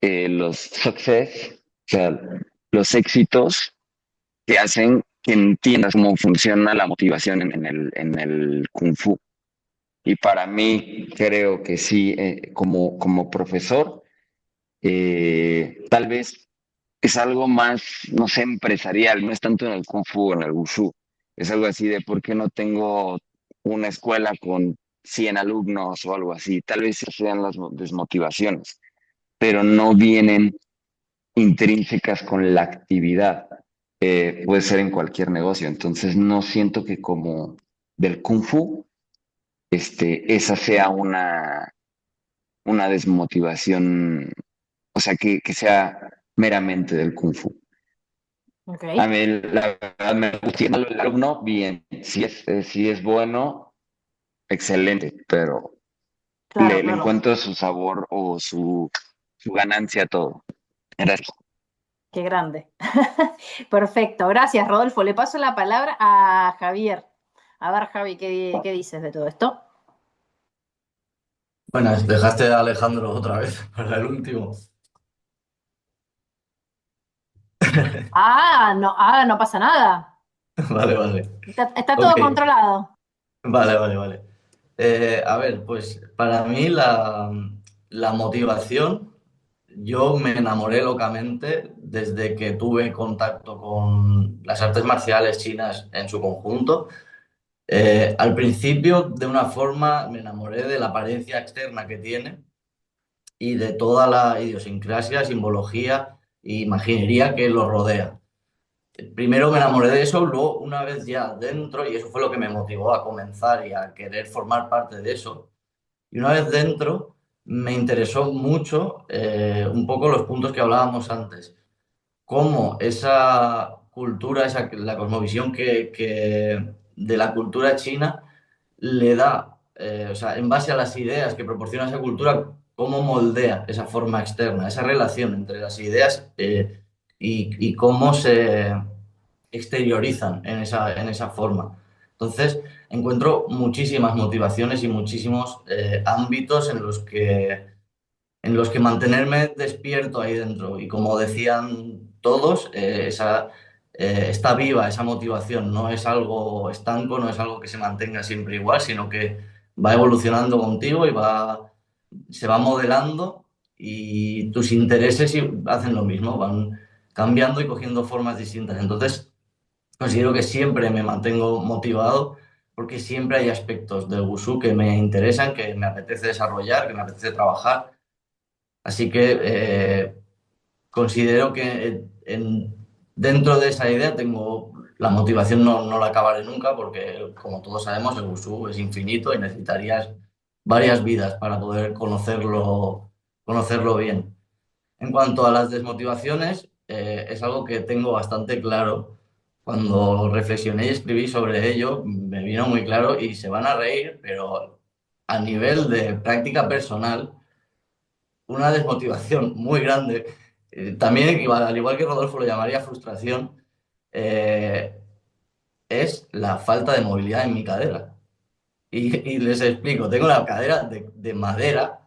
los success, o sea, los éxitos que hacen que entiendas cómo funciona la motivación en el Kung Fu. Y para mí, creo que sí, como profesor, tal vez es algo más, no sé, empresarial, no es tanto en el Kung Fu o en el Wushu. Es algo así de por qué no tengo una escuela con 100 alumnos o algo así. Tal vez esas sean las desmotivaciones, pero no vienen intrínsecas con la actividad. Puede ser en cualquier negocio. Entonces no siento que como del Kung Fu, esa sea una desmotivación, o sea, que sea meramente del Kung Fu. Ok. A mí, la verdad, me gusta el alumno, bien. Si es bueno, excelente, pero Claro, le claro. encuentro su sabor o su ganancia a todo. Gracias. Qué grande. Perfecto. Gracias, Rodolfo. Le paso la palabra a Javier. A ver, Javi, ¿qué dices de todo esto? Bueno, dejaste a Alejandro otra vez para el último. No pasa nada. Vale, vale. Está Ok, todo controlado. vale, vale, vale. A ver, pues para mí la motivación, yo me enamoré locamente desde que tuve contacto con las artes marciales chinas en su conjunto. Al principio, de una forma, me enamoré de la apariencia externa que tiene y de toda la idiosincrasia, simbología e imaginería que lo rodea. Primero me enamoré de eso, luego una vez ya dentro, y eso fue lo que me motivó a comenzar y a querer formar parte de eso, y una vez dentro me interesó mucho un poco los puntos que hablábamos antes, cómo esa cultura, la cosmovisión de la cultura china le da, o sea, en base a las ideas que proporciona esa cultura, cómo moldea esa forma externa, esa relación entre las ideas y cómo se exteriorizan en esa forma. Entonces, encuentro muchísimas motivaciones y muchísimos ámbitos en los que mantenerme despierto ahí dentro. Y como decían todos, está viva esa motivación, no es algo estanco, no es algo que se mantenga siempre igual, sino que va evolucionando contigo se va modelando y tus intereses hacen lo mismo, van cambiando y cogiendo formas distintas. Entonces, considero que siempre me mantengo motivado porque siempre hay aspectos del wushu que me interesan, que me apetece desarrollar, que me apetece trabajar. Así que considero que dentro de esa idea tengo la motivación, no la acabaré nunca porque, como todos sabemos, el wushu es infinito y necesitarías varias vidas para poder conocerlo bien. En cuanto a las desmotivaciones, es algo que tengo bastante claro. Cuando reflexioné y escribí sobre ello, me vino muy claro y se van a reír, pero a nivel de práctica personal, una desmotivación muy grande. También, al igual que Rodolfo lo llamaría frustración, eh, es la falta de movilidad en mi cadera. Y les explico, tengo la cadera de madera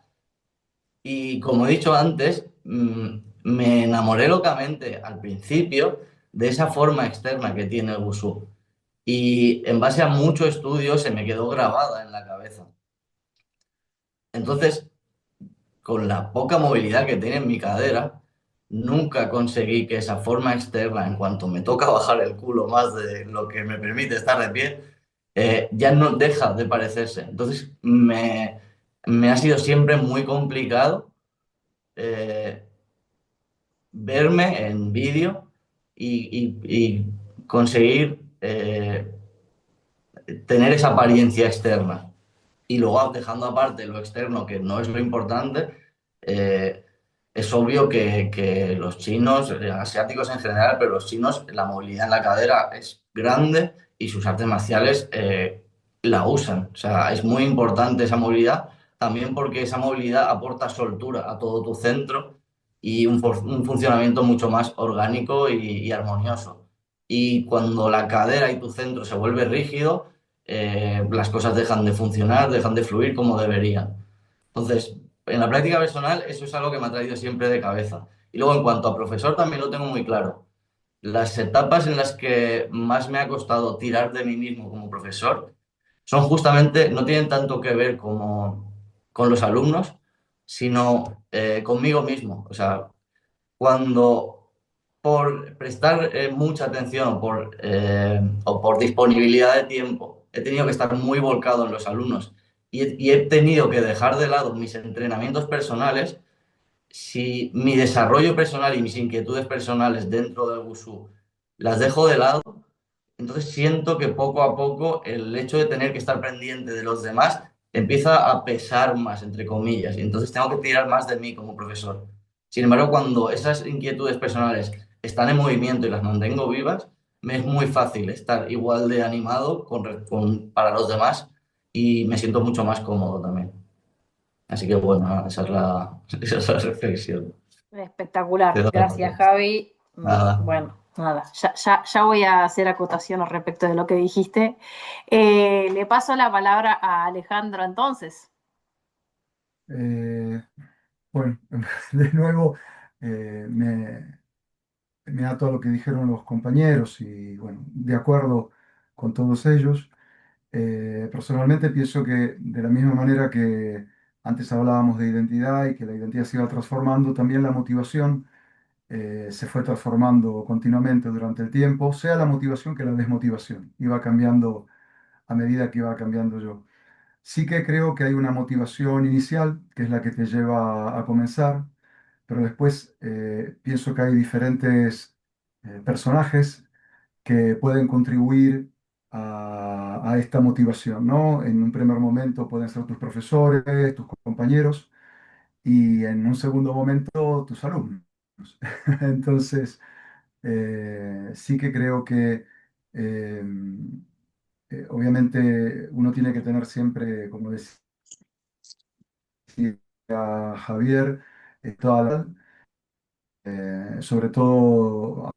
y como he dicho antes, me enamoré locamente al principio de esa forma externa que tiene el Wushu. Y en base a mucho estudio se me quedó grabada en la cabeza. Entonces, con la poca movilidad que tiene en mi cadera, nunca conseguí que esa forma externa, en cuanto me toca bajar el culo más de lo que me permite estar de pie, ya no deja de parecerse. Entonces, me ha sido siempre muy complicado eh, verme en vídeo y conseguir tener esa apariencia externa. Y luego, dejando aparte lo externo, que no es lo importante, eh, es obvio que los chinos, asiáticos en general, pero los chinos, la movilidad en la cadera es grande y sus artes marciales la usan. O sea, es muy importante esa movilidad, también porque esa movilidad aporta soltura a todo tu centro y un funcionamiento mucho más orgánico y armonioso. Y cuando la cadera y tu centro se vuelve rígido, las cosas dejan de funcionar, dejan de fluir como deberían. Entonces, en la práctica personal, eso es algo que me ha traído siempre de cabeza. Y luego, en cuanto a profesor, también lo tengo muy claro. Las etapas en las que más me ha costado tirar de mí mismo como profesor son justamente, no tienen tanto que ver con los alumnos, sino conmigo mismo. O sea, cuando por prestar mucha atención o por disponibilidad de tiempo he tenido que estar muy volcado en los alumnos y he tenido que dejar de lado mis entrenamientos personales, si mi desarrollo personal y mis inquietudes personales dentro del Wushu las dejo de lado, entonces siento que poco a poco el hecho de tener que estar pendiente de los demás empieza a pesar más, entre comillas, y entonces tengo que tirar más de mí como profesor. Sin embargo, cuando esas inquietudes personales están en movimiento y las mantengo vivas, me es muy fácil estar igual de animado para los demás y me siento mucho más cómodo también. Así que bueno, esa es la reflexión. Te Espectacular. doy la Gracias, razón. Javi. Nada. Bueno, nada, ya voy a hacer acotación al respecto de lo que dijiste. Le paso la palabra a Alejandro entonces. Eh, bueno, de nuevo, me ato a lo que dijeron los compañeros y bueno, de acuerdo con todos ellos. Personalmente pienso que de la misma manera que antes hablábamos de identidad y que la identidad se iba transformando, también la motivación se fue transformando continuamente durante el tiempo, sea la motivación que la desmotivación. Iba cambiando a medida que iba cambiando yo. Sí que creo que hay una motivación inicial, que es la que te lleva a comenzar, pero después pienso que hay diferentes personajes que pueden contribuir a esta motivación, ¿no? En un primer momento pueden ser tus profesores, tus compañeros, y en un segundo momento tus alumnos. Entonces, sí que creo que eh, obviamente uno tiene que tener siempre, como decía Javier, sobre todo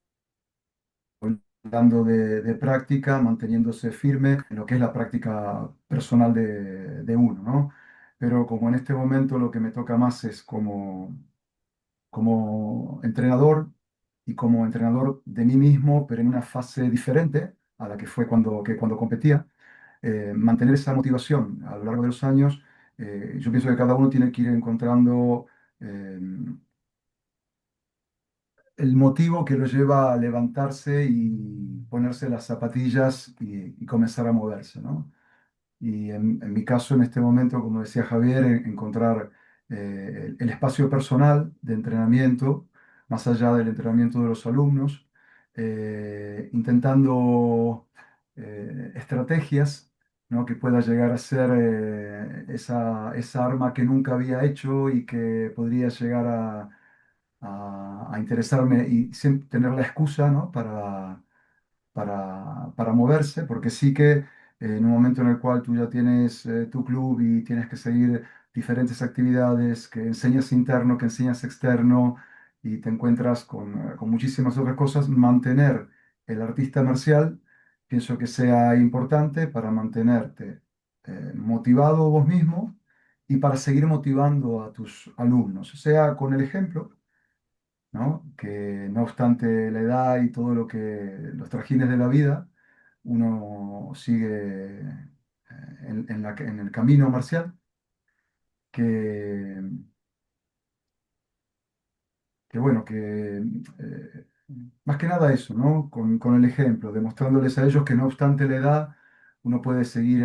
hablando de práctica, manteniéndose firme en lo que es la práctica personal de uno, ¿no? Pero como en este momento lo que me toca más es como entrenador y como entrenador de mí mismo, pero en una fase diferente a la que fue cuando competía, mantener esa motivación a lo largo de los años. Yo pienso que cada uno tiene que ir encontrando eh, el motivo que lo lleva a levantarse y ponerse las zapatillas y comenzar a moverse, ¿no? Y en mi caso, en este momento, como decía Javier, encontrar el espacio personal de entrenamiento, más allá del entrenamiento de los alumnos, intentando estrategias, ¿no? Que pueda llegar a ser esa arma que nunca había hecho y que podría llegar a interesarme y tener la excusa, ¿no? Para moverse, porque sí que en un momento en el cual tú ya tienes tu club y tienes que seguir diferentes actividades, que enseñas interno, que enseñas externo, y te encuentras con muchísimas otras cosas, mantener el artista marcial, pienso que sea importante para mantenerte motivado vos mismo y para seguir motivando a tus alumnos, sea con el ejemplo, ¿no? Que no obstante la edad y todo lo que los trajines de la vida, uno sigue en el camino marcial, que, que bueno, que más que nada eso, ¿no? Con el ejemplo, demostrándoles a ellos que no obstante la edad, uno puede seguir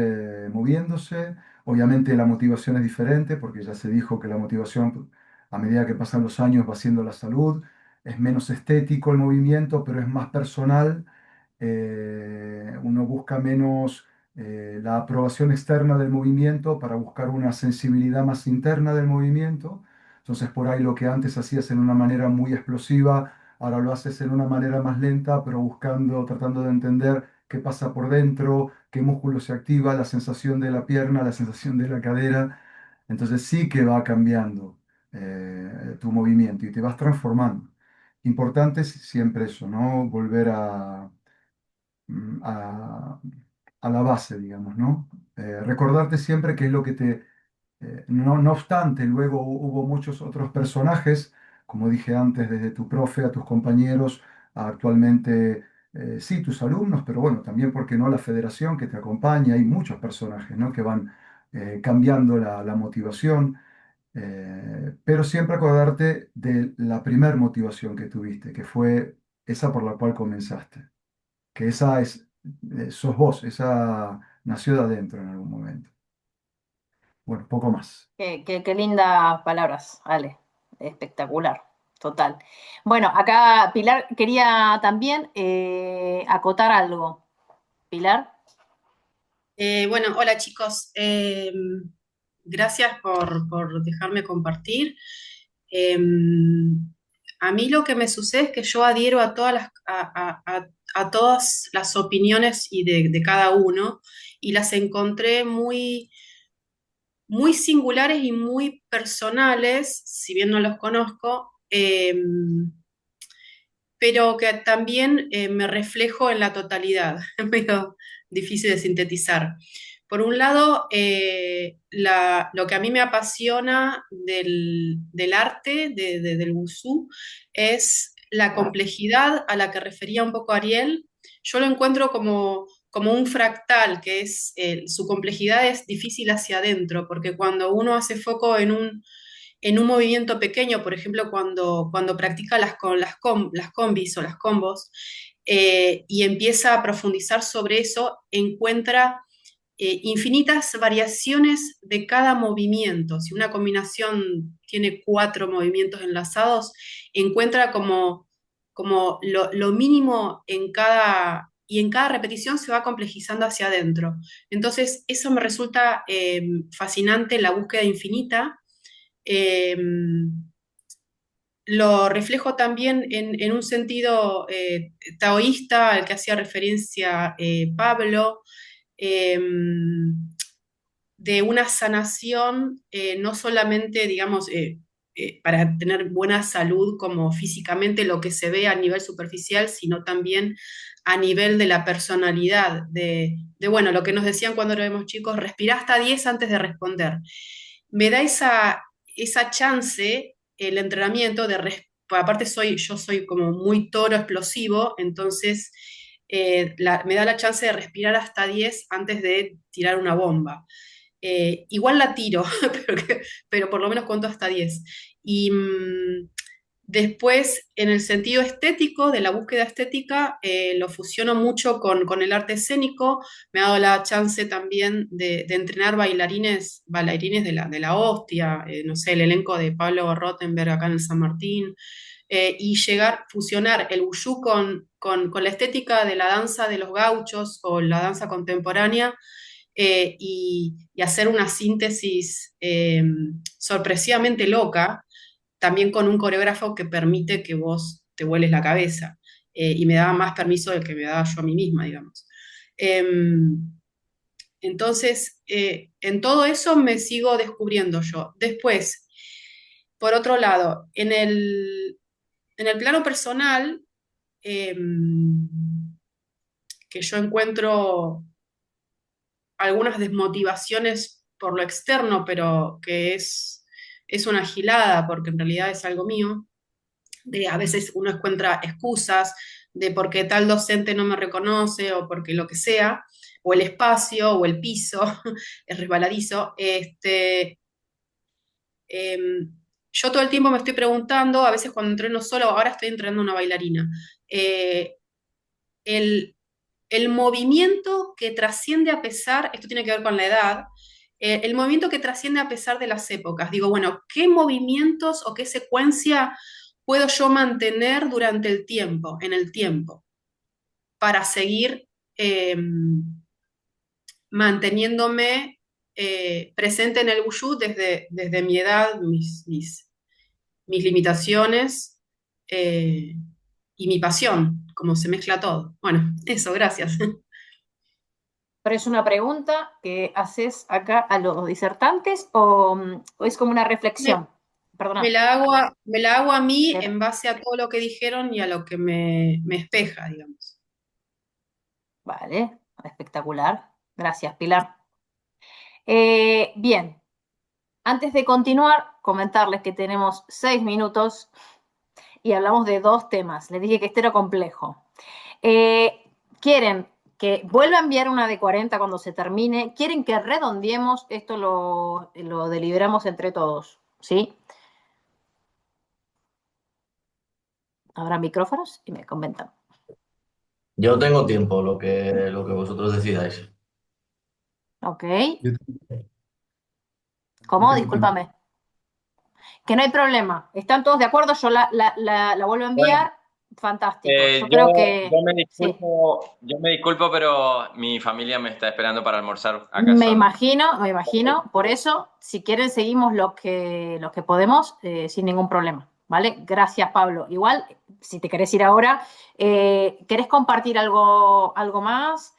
moviéndose. Obviamente la motivación es diferente, porque ya se dijo que la motivación a medida que pasan los años va siendo la salud. Es menos estético el movimiento, pero es más personal. Uno busca menos la aprobación externa del movimiento para buscar una sensibilidad más interna del movimiento. Entonces, por ahí lo que antes hacías en una manera muy explosiva, ahora lo haces en una manera más lenta, pero buscando, tratando de entender qué pasa por dentro, qué músculo se activa, la sensación de la pierna, la sensación de la cadera. Entonces sí que va cambiando tu movimiento y te vas transformando. Importante es siempre eso, ¿no? Volver mm, a, a la base, digamos, ¿no? Recordarte siempre qué es lo que no obstante, luego hubo muchos otros personajes, como dije antes, desde tu profe a tus compañeros, a actualmente, sí, tus alumnos, pero bueno, también, ¿porque no?, la federación que te acompaña, hay muchos personajes, ¿no?, que van cambiando la motivación, pero siempre acordarte de la primer motivación que tuviste, que fue esa por la cual comenzaste, que esa sos vos, esa nació de adentro en algún momento. Bueno, poco más. Qué lindas palabras, Ale. Espectacular, total. Bueno, acá Pilar quería también acotar algo. Pilar. Bueno, hola chicos. Gracias por dejarme compartir. Eh, a mí lo que me sucede es que yo adhiero a a todas las opiniones y de cada uno y las encontré muy, muy singulares y muy personales, si bien no los conozco, pero que también me reflejo en la totalidad. Es medio difícil de sintetizar. Por un lado, lo que a mí me apasiona del arte, del wushu, es la complejidad a la que refería un poco Ariel. Yo lo encuentro como un fractal, que es su complejidad es difícil hacia adentro, porque cuando uno hace foco en un movimiento pequeño, por ejemplo, cuando practica las combis o las combos, y empieza a profundizar sobre eso, encuentra infinitas variaciones de cada movimiento. Si una combinación tiene 4 movimientos enlazados, encuentra como lo mínimo y en cada repetición se va complejizando hacia adentro. Entonces, eso me resulta fascinante, la búsqueda infinita. Eh, lo reflejo también en un sentido taoísta al que hacía referencia Pablo, eh, de una sanación, no solamente, digamos, para tener buena salud como físicamente lo que se ve a nivel superficial, sino también a nivel de la personalidad, bueno, lo que nos decían cuando éramos chicos, respirá hasta 10 antes de responder. Me da esa chance, el entrenamiento, aparte yo soy como muy toro explosivo, entonces me da la chance de respirar hasta 10 antes de tirar una bomba. Igual la tiro, pero por lo menos cuento hasta 10. Y después, en el sentido estético, de la búsqueda estética, lo fusiono mucho con el arte escénico. Me ha dado la chance también de entrenar bailarines de la hostia, no sé, el elenco de Pablo Rottenberg acá en el San Martín, y fusionar el wushu con la estética de la danza de los gauchos o la danza contemporánea, y hacer una síntesis sorpresivamente loca, también con un coreógrafo que permite que vos te vueles la cabeza, y me daba más permiso del que me daba yo a mí misma, digamos. Entonces, en todo eso me sigo descubriendo yo. Después, por otro lado, en el plano personal, que yo encuentro algunas desmotivaciones por lo externo, pero que es una gilada, porque en realidad es algo mío. A veces uno encuentra excusas de por qué tal docente no me reconoce o porque lo que sea, o el espacio o el piso es resbaladizo. Yo todo el tiempo me estoy preguntando, a veces cuando entreno solo, ahora estoy entrenando una bailarina, eh, el, el movimiento que trasciende a pesar, esto tiene que ver con la edad, el movimiento que trasciende a pesar de las épocas. Digo, bueno, ¿qué movimientos o qué secuencia puedo yo mantener durante en el tiempo, para seguir manteniéndome presente en el wushu desde mi edad, mis limitaciones, y mi pasión, como se mezcla todo? Bueno, eso, gracias. ¿Pero es una pregunta que haces acá a los disertantes o es como una reflexión? Perdona. Me la hago a mí en base a todo lo que dijeron y a lo que me espeja, digamos. Vale, espectacular. Gracias, Pilar. Bien, antes de continuar, comentarles que tenemos 6 minutos y hablamos de 2 temas. Les dije que este era complejo. ¿Quieren que vuelva a enviar una de 40 cuando se termine? ¿Quieren que redondeemos? Esto lo deliberamos entre todos, ¿sí? Habrá micrófonos y me comentan. Yo tengo tiempo, lo que vosotros decidáis. Ok. Yo ¿Cómo? tengo tiempo. Discúlpame. Que no hay problema. ¿Están todos de acuerdo? Yo la vuelvo a enviar. Fantástico. Yo creo que sí. Yo me disculpo, pero mi familia me está esperando para almorzar acá. Me imagino. Por eso, si quieren, seguimos los que podemos, sin ningún problema. ¿Vale? Gracias, Pablo. Igual, si te querés ir ahora, ¿querés compartir algo más?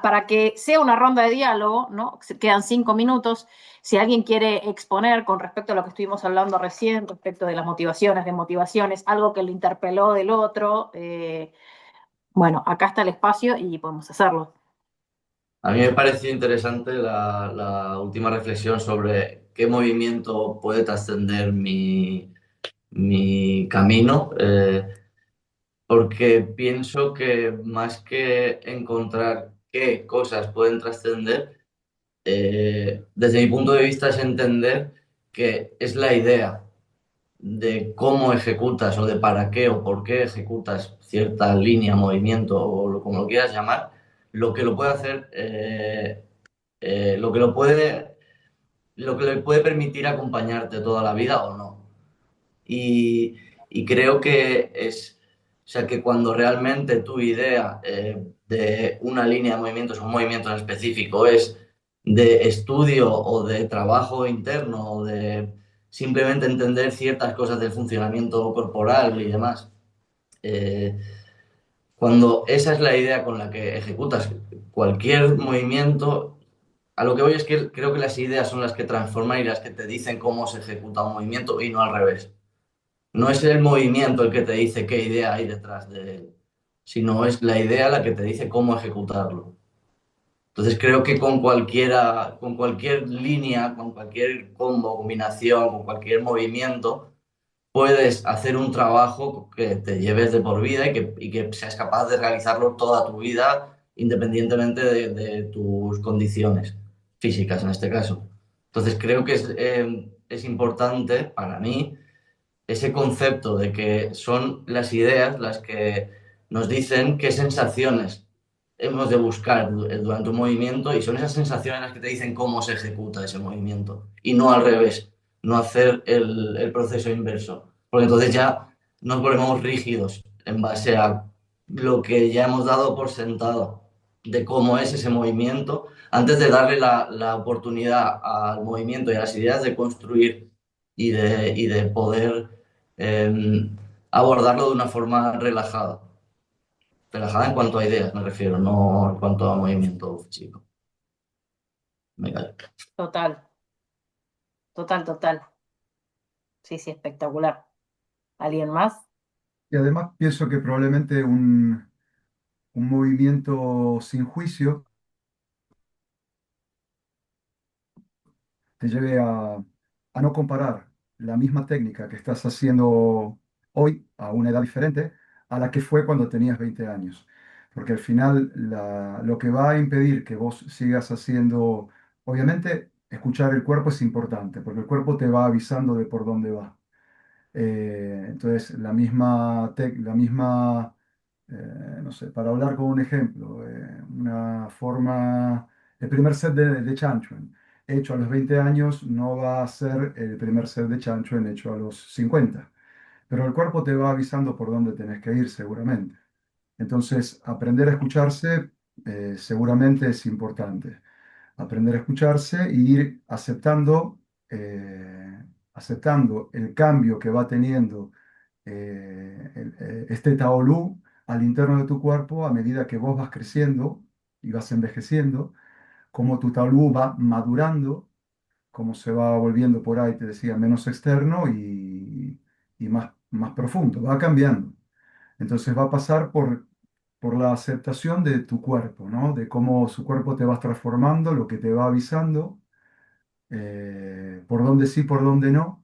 para que sea una ronda de diálogo, ¿no? Quedan 5 minutos. Si alguien quiere exponer con respecto a lo que estuvimos hablando recién, respecto de las motivaciones, algo que lo interpeló del otro, bueno, acá está el espacio y podemos hacerlo. A mí me pareció interesante la última reflexión sobre qué movimiento puede trascender mi camino, porque pienso que más que encontrar qué cosas pueden trascender, desde mi punto de vista es entender que es la idea de cómo ejecutas o de para qué o por qué ejecutas cierta línea, movimiento o como lo quieras llamar, lo que lo puede hacer, lo que le puede permitir acompañarte toda la vida o no. Y, y creo que o sea, que cuando realmente tu idea de una línea de movimientos o un movimiento en específico es de estudio o de trabajo interno o de simplemente entender ciertas cosas del funcionamiento corporal y demás, eh, cuando esa es la idea con la que ejecutas cualquier movimiento, a lo que voy es que creo que las ideas son las que transforman y las que te dicen cómo se ejecuta un movimiento y no al revés. No es el movimiento el que te dice qué idea hay detrás de él, sino es la idea la que te dice cómo ejecutarlo. Entonces creo que con cualquier línea, con cualquier combo, combinación, con cualquier movimiento, puedes hacer un trabajo que te lleves de por vida y que seas capaz de realizarlo toda tu vida, independientemente de tus condiciones físicas en este caso. Entonces creo que es importante para mí ese concepto de que son las ideas las que nos dicen qué sensaciones hemos de buscar durante un movimiento y son esas sensaciones las que te dicen cómo se ejecuta ese movimiento y no al revés, no hacer el proceso inverso, porque entonces ya nos volvemos rígidos en base a lo que ya hemos dado por sentado de cómo es ese movimiento, antes de darle la oportunidad al movimiento y a las ideas de construir y de poder abordarlo de una forma relajada. Relajada en cuanto a ideas, me refiero, no en cuanto a movimiento físico. Me callo. Total, total. Sí, espectacular. ¿Alguien más? Y además pienso que probablemente un movimiento sin juicio te lleve a no comparar la misma técnica que estás haciendo hoy a una edad diferente a la que fue cuando tenías 20 años. Porque al final lo que va a impedir que vos sigas haciendo, obviamente, escuchar el cuerpo es importante, porque el cuerpo te va avisando de por dónde va. Entonces, no sé, para hablar con un ejemplo, una forma, el primer set de Chanchuen hecho a los 20 años no va a ser el primer set de Chanchuen hecho a los 50, pero el cuerpo te va avisando por dónde tenés que ir seguramente. Entonces, aprender a escucharse seguramente es importante. Aprender a escucharse y ir aceptando el cambio que va teniendo este Taolú al interno de tu cuerpo a medida que vos vas creciendo y vas envejeciendo, cómo tu Taolú va madurando, cómo se va volviendo por ahí, te decía, menos externo y más profundo, va cambiando. Entonces va a pasar por la aceptación de tu cuerpo, ¿no? De cómo su cuerpo te va transformando, lo que te va avisando, por dónde sí, por dónde no,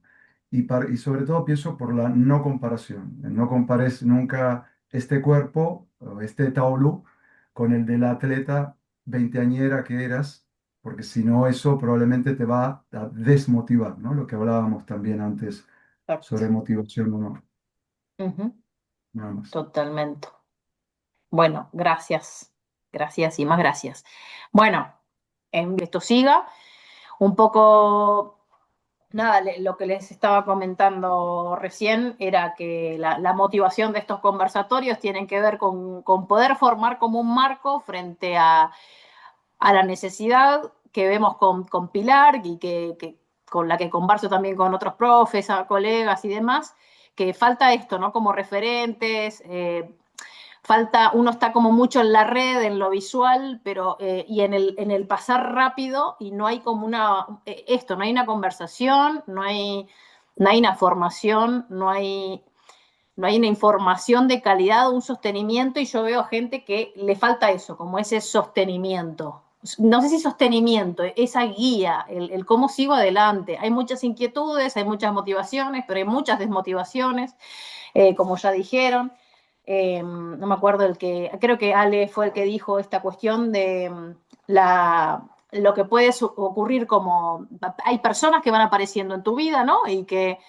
y sobre todo pienso por la no comparación. No compares nunca este cuerpo, o este Taolú, con el de la atleta veinteañera que eras, porque si no eso probablemente te va a desmotivar, ¿no? Lo que hablábamos también antes sobre Exacto. motivación o no, Ujú, nada más. totalmente. Bueno, gracias. Gracias y más gracias. Bueno, esto siga. Un poco, nada, lo que les estaba comentando recién era que la motivación de estos conversatorios tienen que ver con poder formar como un marco frente a la necesidad que vemos con Pilar y con la que converso también con otros profes, colegas y demás, que falta esto, ¿no? Como referentes, uno está como mucho en la red, en lo visual, pero y en el pasar rápido, y no hay como no hay una conversación, no hay una formación, no hay una información de calidad, un sostenimiento, y yo veo gente que le falta eso, como ese sostenimiento. No sé si sostenimiento, esa guía, el cómo sigo adelante. Hay muchas inquietudes, hay muchas motivaciones, pero hay muchas desmotivaciones, como ya dijeron. No me acuerdo creo que Ale fue el que dijo esta cuestión de lo que puede ocurrir, como hay personas que van apareciendo en tu vida, ¿no? Y que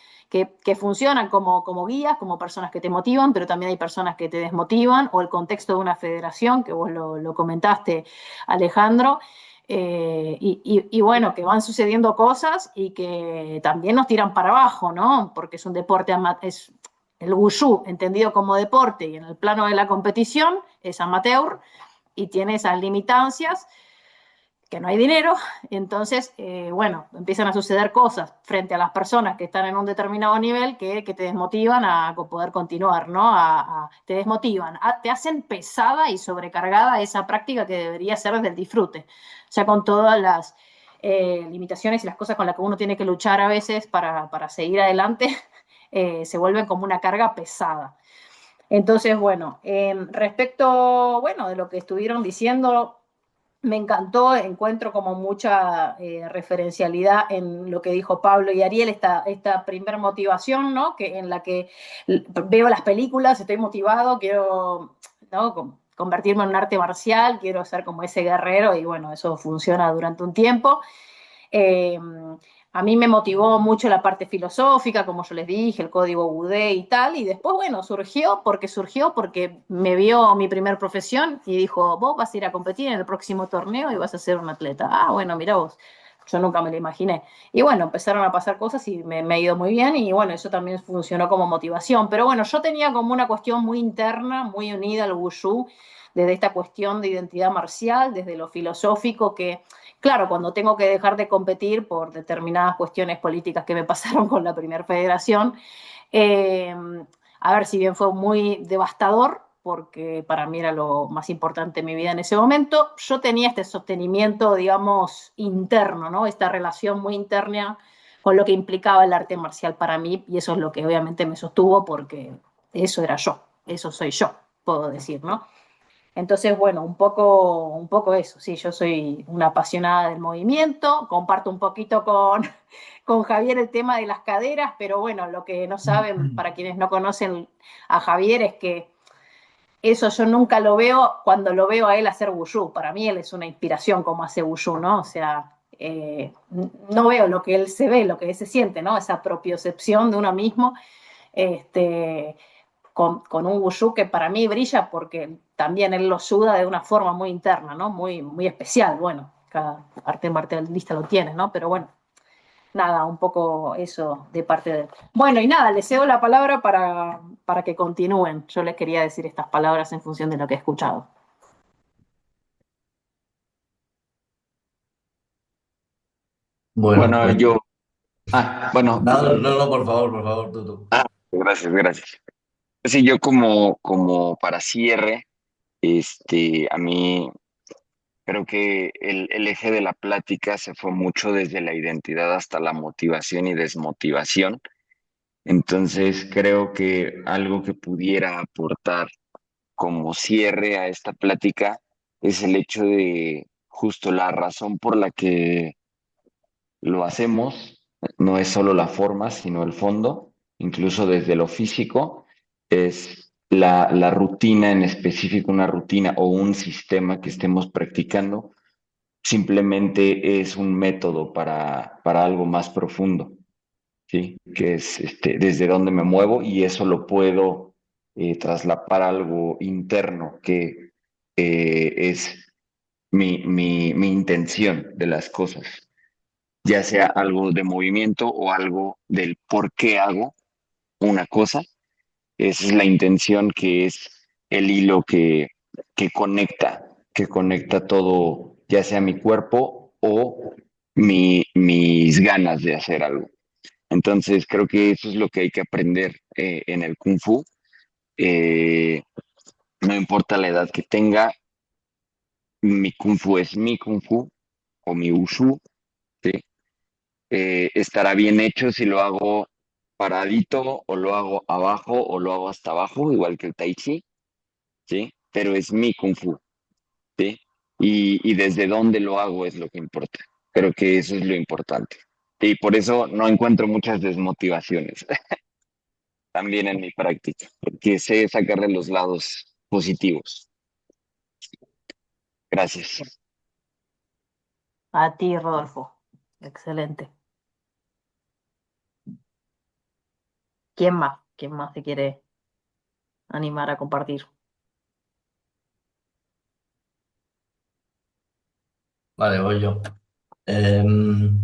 funcionan como guías, como personas que te motivan, pero también hay personas que te desmotivan, o el contexto de una federación, que vos lo comentaste, Alejandro. Y bueno, que van sucediendo cosas y que también nos tiran para abajo, ¿no? Porque es un deporte, es el wushu entendido como deporte, y en el plano de la competición es amateur y tiene esas limitancias, que no hay dinero. Entonces, bueno, empiezan a suceder cosas frente a las personas que están en un determinado nivel que te desmotivan a poder continuar, ¿no? Te desmotivan, te hacen pesada y sobrecargada esa práctica que debería ser desde el disfrute, ya con todas las limitaciones y las cosas con las que uno tiene que luchar a veces para seguir adelante. Se vuelven como una carga pesada. Entonces, bueno, respecto, bueno, de lo que estuvieron diciendo, me encantó, encuentro como mucha referencialidad en lo que dijo Pablo y Ariel, esta primer motivación, ¿no? En la que veo las películas, estoy motivado, quiero, ¿no? Convertirme en un arte marcial, quiero ser como ese guerrero, y bueno, eso funciona durante un tiempo. Eh, a mí me motivó mucho la parte filosófica, como yo les dije, el código Budé y tal, y después, bueno, surgió porque me vio mi primer profesión y dijo, vos vas a ir a competir en el próximo torneo y vas a ser un atleta. Ah, bueno, mira vos, yo nunca me lo imaginé. Y bueno, empezaron a pasar cosas y me ha ido muy bien, y bueno, eso también funcionó como motivación. Pero bueno, yo tenía como una cuestión muy interna, muy unida al wushu, desde esta cuestión de identidad marcial, desde lo filosófico, que claro, cuando tengo que dejar de competir por determinadas cuestiones políticas que me pasaron con la primera federación, eh, a ver, si bien fue muy devastador, porque para mí era lo más importante en mi vida en ese momento, yo tenía este sostenimiento, digamos, interno, ¿no? Esta relación muy interna con lo que implicaba el arte marcial para mí, y eso es lo que obviamente me sostuvo, porque eso era yo, eso soy yo, puedo decir, ¿no? Entonces, bueno, un poco eso. Sí, yo soy una apasionada del movimiento, comparto un poquito con Javier el tema de las caderas, pero bueno, lo que no saben, para quienes no conocen a Javier, es que eso yo nunca lo veo cuando lo veo a él hacer wushu. Para mí él es una inspiración como hace wushu, ¿no? O sea, no veo lo que él se ve, lo que él se siente, ¿no? Esa propiocepción de uno mismo. Este, con un wushu que para mí brilla porque también él lo suda de una forma muy interna, ¿no? Muy, muy especial. Bueno, cada arte marcialista lo tiene, ¿no? Pero bueno, nada, un poco eso de parte de él. Bueno, y nada, les cedo la palabra para que continúen. Yo les quería decir estas palabras en función de lo que he escuchado. Bueno, Bueno, pues yo, bueno, no, no, no, por favor, tú. gracias, gracias. Sí, yo como para cierre, a mí creo que el eje de la plática se fue mucho desde la identidad hasta la motivación y desmotivación. Entonces, creo que algo que pudiera aportar como cierre a esta plática es el hecho de justo la razón por la que lo hacemos, no es solo la forma, sino el fondo, incluso desde lo físico, es la rutina en específico, una rutina o un sistema que estemos practicando, simplemente es un método para algo más profundo, ¿sí? Que es desde dónde me muevo, y eso lo puedo traslapar a algo interno que es mi intención de las cosas, ya sea algo de movimiento o algo del por qué hago una cosa. Esa es la intención, que es el hilo que conecta todo, ya sea mi cuerpo o mis ganas de hacer algo. Entonces creo que eso es lo que hay que aprender en el Kung Fu. Eh, no importa la edad que tenga, mi kung fu es mi kung fu o mi wushu, ¿sí? Estará bien hecho si lo hago paradito o lo hago abajo o lo hago hasta abajo, igual que el tai chi, ¿sí? Pero es mi kung fu, ¿sí? Y desde dónde lo hago es lo que importa. Creo que eso es lo importante. Y por eso no encuentro muchas desmotivaciones también en mi práctica, porque sé sacarle los lados positivos. Gracias. A ti, Rodolfo. Excelente. ¿Quién más? ¿Quién más se quiere animar a compartir? Vale, voy yo. Em,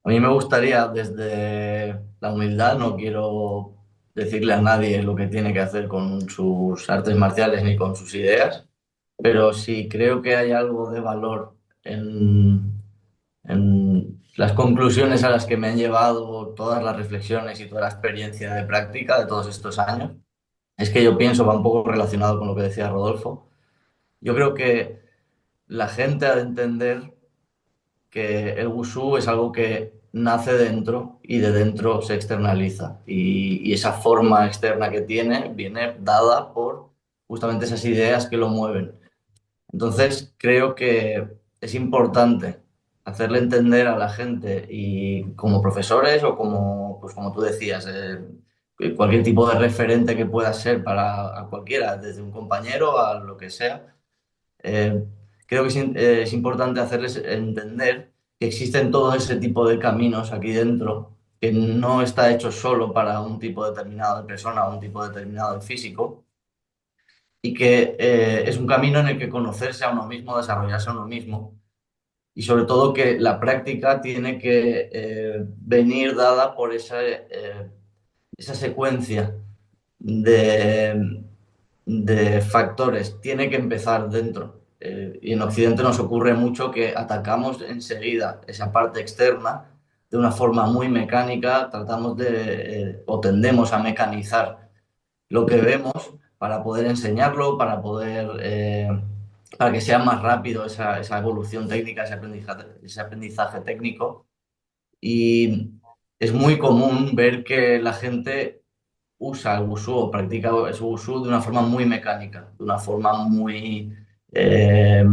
a mí me gustaría, desde la humildad, no quiero decirle a nadie lo que tiene que hacer con sus artes marciales ni con sus ideas, pero sí creo que hay algo de valor en las conclusiones a las que me han llevado todas las reflexiones y toda la experiencia de práctica de todos estos años. Es que yo pienso, va un poco relacionado con lo que decía Rodolfo. Yo creo que la gente ha de entender que el wushu es algo que nace dentro y de dentro se externaliza. Y esa forma externa que tiene viene dada por justamente esas ideas que lo mueven. Entonces, creo que es importante hacerle entender a la gente y como profesores o como, pues como tú decías, cualquier tipo de referente que pueda ser para a cualquiera, desde un compañero a lo que sea, eh, creo que es importante hacerles entender que existen todo ese tipo de caminos aquí dentro, que no está hecho solo para un tipo determinado de persona o un tipo determinado de físico, y que es un camino en el que conocerse a uno mismo, desarrollarse a uno mismo, y sobre todo que la práctica tiene que venir dada por esa secuencia de, de factores, tiene que empezar dentro. Y en Occidente nos ocurre mucho que atacamos enseguida esa parte externa de una forma muy mecánica, tratamos o tendemos a mecanizar lo que vemos para poder enseñarlo, para que sea más rápido esa evolución técnica, ese aprendizaje técnico. Y es muy común ver que la gente usa el wushu o practica el wushu de una forma muy mecánica, de una forma muy eh,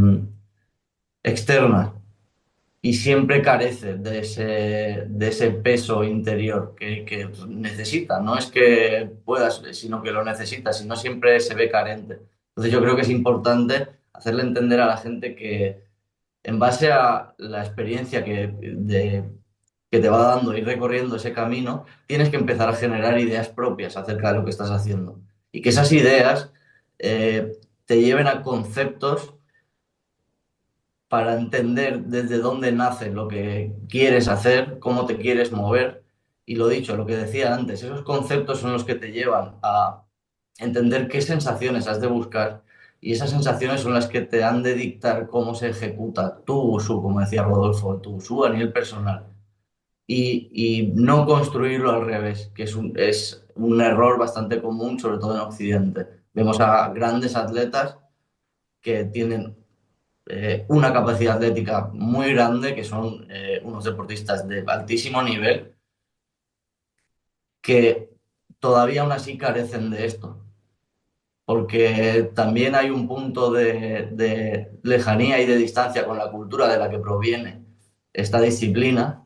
externa y siempre carece de ese peso interior que necesita. No es que puedas, sino que lo necesita, si no siempre se ve carente. Entonces yo creo que es importante hacerle entender a la gente que en base a la experiencia que te va dando ir recorriendo ese camino, tienes que empezar a generar ideas propias acerca de lo que estás haciendo. Y que esas ideas te lleven a conceptos para entender desde dónde nace lo que quieres hacer, cómo te quieres mover. Y lo dicho, lo que decía antes, esos conceptos son los que te llevan a entender qué sensaciones has de buscar y esas sensaciones son las que te han de dictar cómo se ejecuta tu uso, como decía Rodolfo, tu uso a nivel personal. Y no construirlo al revés, que es un error bastante común, sobre todo en Occidente. Vemos a grandes atletas que tienen una capacidad atlética muy grande, que son unos deportistas de altísimo nivel, que todavía aún así carecen de esto, porque también hay un punto de lejanía y de distancia con la cultura de la que proviene esta disciplina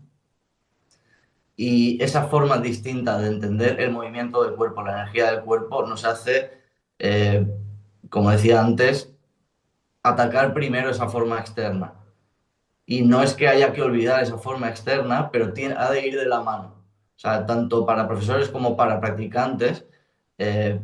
y esa forma distinta de entender el movimiento del cuerpo, la energía del cuerpo, nos hace, eh, como decía antes, atacar primero esa forma externa. Y no es que haya que olvidar esa forma externa, pero ha de ir de la mano. O sea, tanto para profesores como para practicantes, eh,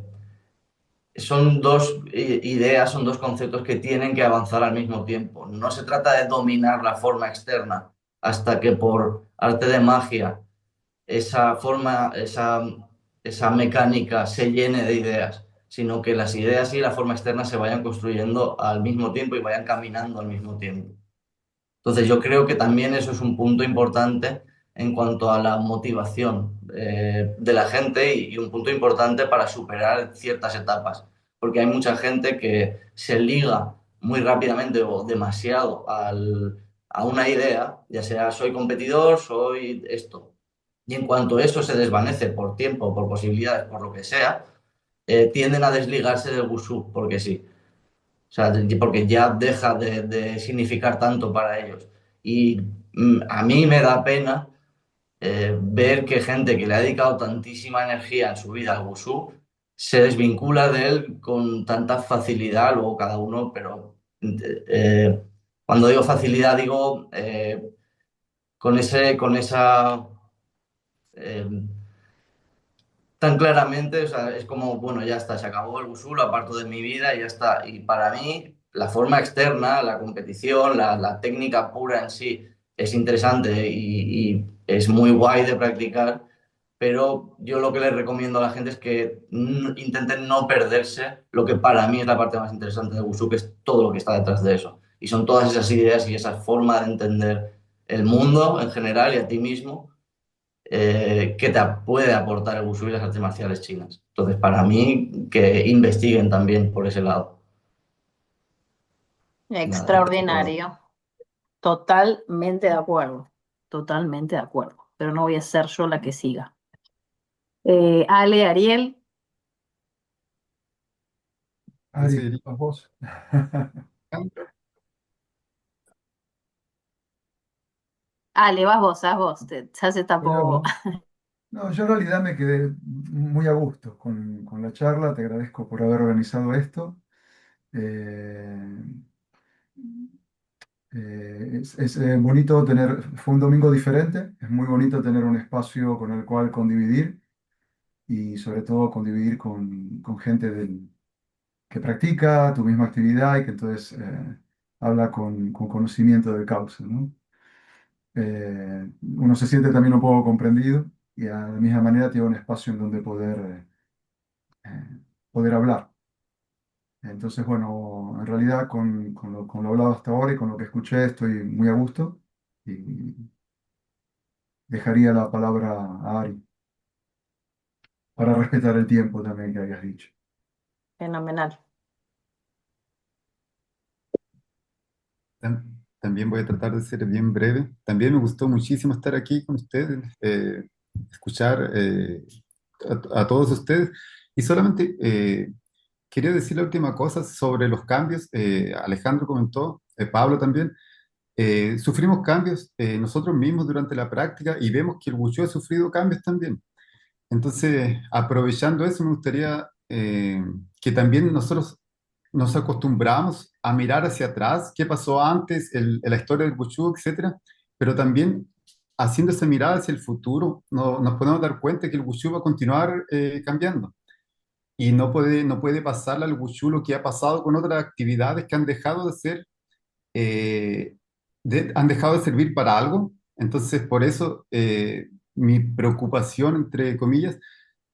son dos ideas, son dos conceptos que tienen que avanzar al mismo tiempo. No se trata de dominar la forma externa hasta que por arte de magia esa forma, esa mecánica se llene de ideas, sino que las ideas y la forma externa se vayan construyendo al mismo tiempo y vayan caminando al mismo tiempo. Entonces yo creo que también eso es un punto importante en cuanto a la motivación de la gente y un punto importante para superar ciertas etapas. porque hay mucha gente que se liga muy rápidamente o demasiado a una idea, ya sea soy competidor, soy esto. Y en cuanto eso se desvanece por tiempo, por posibilidades, por lo que sea, tienden a desligarse del wushu, porque sí. O sea, porque ya deja de significar tanto para ellos. Y a mí me da pena ver que gente que le ha dedicado tantísima energía en su vida al wushu se desvincula de él con tanta facilidad, luego cada uno, pero cuando digo facilidad digo con esa eh, tan claramente, o sea, es como, bueno, ya está, se acabó el wushu, lo aparto de mi vida y ya está. Y para mí, la forma externa, la competición, la técnica pura en sí es interesante y es muy guay de practicar, pero yo lo que les recomiendo a la gente es que intenten no perderse lo que para mí es la parte más interesante del wushu, que es todo lo que está detrás de eso. Y son todas esas ideas y esa forma de entender el mundo en general y a ti mismo que te puede aportar el wushu y las artes marciales chinas. Entonces, para mí, que investiguen también por ese lado. Nada, Extraordinario. Totalmente de acuerdo. Totalmente de acuerdo. Pero no voy a ser yo la que siga. Ale, Ariel. Ari, Sí, ¿vas vos? Ale, vas vos. Ya se Voy a tapó. vos. No, yo en realidad me quedé muy a gusto con la charla. Te agradezco por haber organizado esto. Eh, bonito tener, fue un domingo diferente. Es muy bonito tener un espacio con el cual condividir y sobre todo condividir con gente que practica tu misma actividad y que entonces habla con conocimiento de causa, ¿no? Uno se siente también un poco comprendido y a la misma manera tiene un espacio en donde poder hablar. Entonces, bueno, en realidad con lo hablado hasta ahora y con lo que escuché estoy muy a gusto y dejaría la palabra a Ari para respetar el tiempo también que habías dicho. Fenomenal. también voy a tratar de ser bien breve. También me gustó muchísimo estar aquí con ustedes, escuchar a todos ustedes. Y solamente quería decir la última cosa sobre los cambios. Alejandro comentó, Pablo también. Sufrimos cambios nosotros mismos durante la práctica y vemos que el Wushu ha sufrido cambios también. Entonces, aprovechando eso, me gustaría que también nosotros nos acostumbramos a mirar hacia atrás, qué pasó antes, la historia del Wushu, etcétera, pero también haciendo esa mirada hacia el futuro, nos podemos dar cuenta que el Wushu va a continuar cambiando y no puede pasarle al Wushu lo que ha pasado con otras actividades que han dejado de ser, eh, han dejado de servir para algo. Entonces, por eso mi preocupación, entre comillas,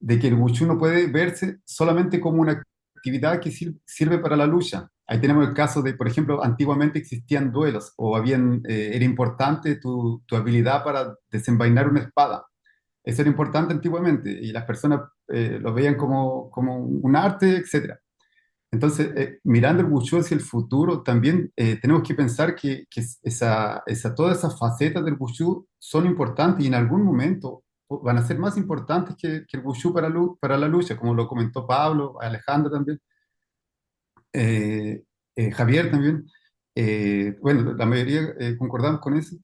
de que el Wushu no puede verse solamente como una actividad que sirve para la lucha. Ahí tenemos el caso de, por ejemplo, antiguamente existían duelos o era importante tu habilidad para desenvainar una espada. Eso era importante antiguamente y las personas lo veían como un arte, etcétera. Entonces, mirando el Wushu hacia el futuro, también tenemos que pensar que todas esas facetas del Wushu son importantes y en algún momento van a ser más importantes que el Wushu para la lucha, como lo comentó Pablo, Alejandro también, eh, Javier también. Bueno, la mayoría concordamos con eso,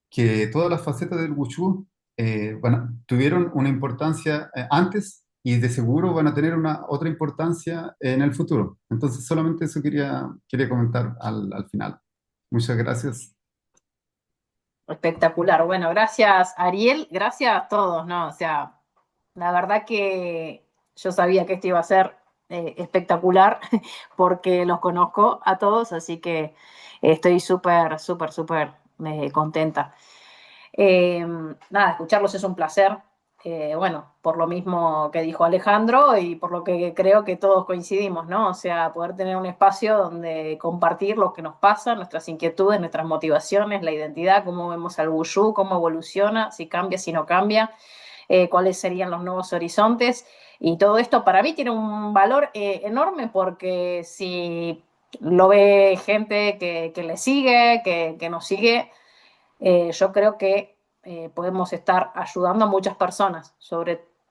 que todas las facetas del Wushu tuvieron una importancia antes y de seguro van a tener una otra importancia en el futuro. Entonces, solamente eso quería comentar al final. Muchas gracias. Espectacular. Bueno, gracias, Ariel. Gracias a todos, ¿no? O sea, la verdad que yo sabía que esto iba a ser espectacular porque los conozco a todos, así que estoy súper, súper, súper contenta. Nada, escucharlos es un placer. Bueno, por lo mismo que dijo Alejandro y por lo que creo que todos coincidimos, ¿no? O sea, poder tener un espacio donde compartir lo que nos pasa, nuestras inquietudes, nuestras motivaciones, la identidad, cómo vemos al Wushu, cómo evoluciona, si cambia, si no cambia. cuáles serían los nuevos horizontes. Y todo esto para mí tiene un valor enorme porque si lo ve gente que le sigue, que nos sigue, yo creo que podemos estar ayudando a muchas personas,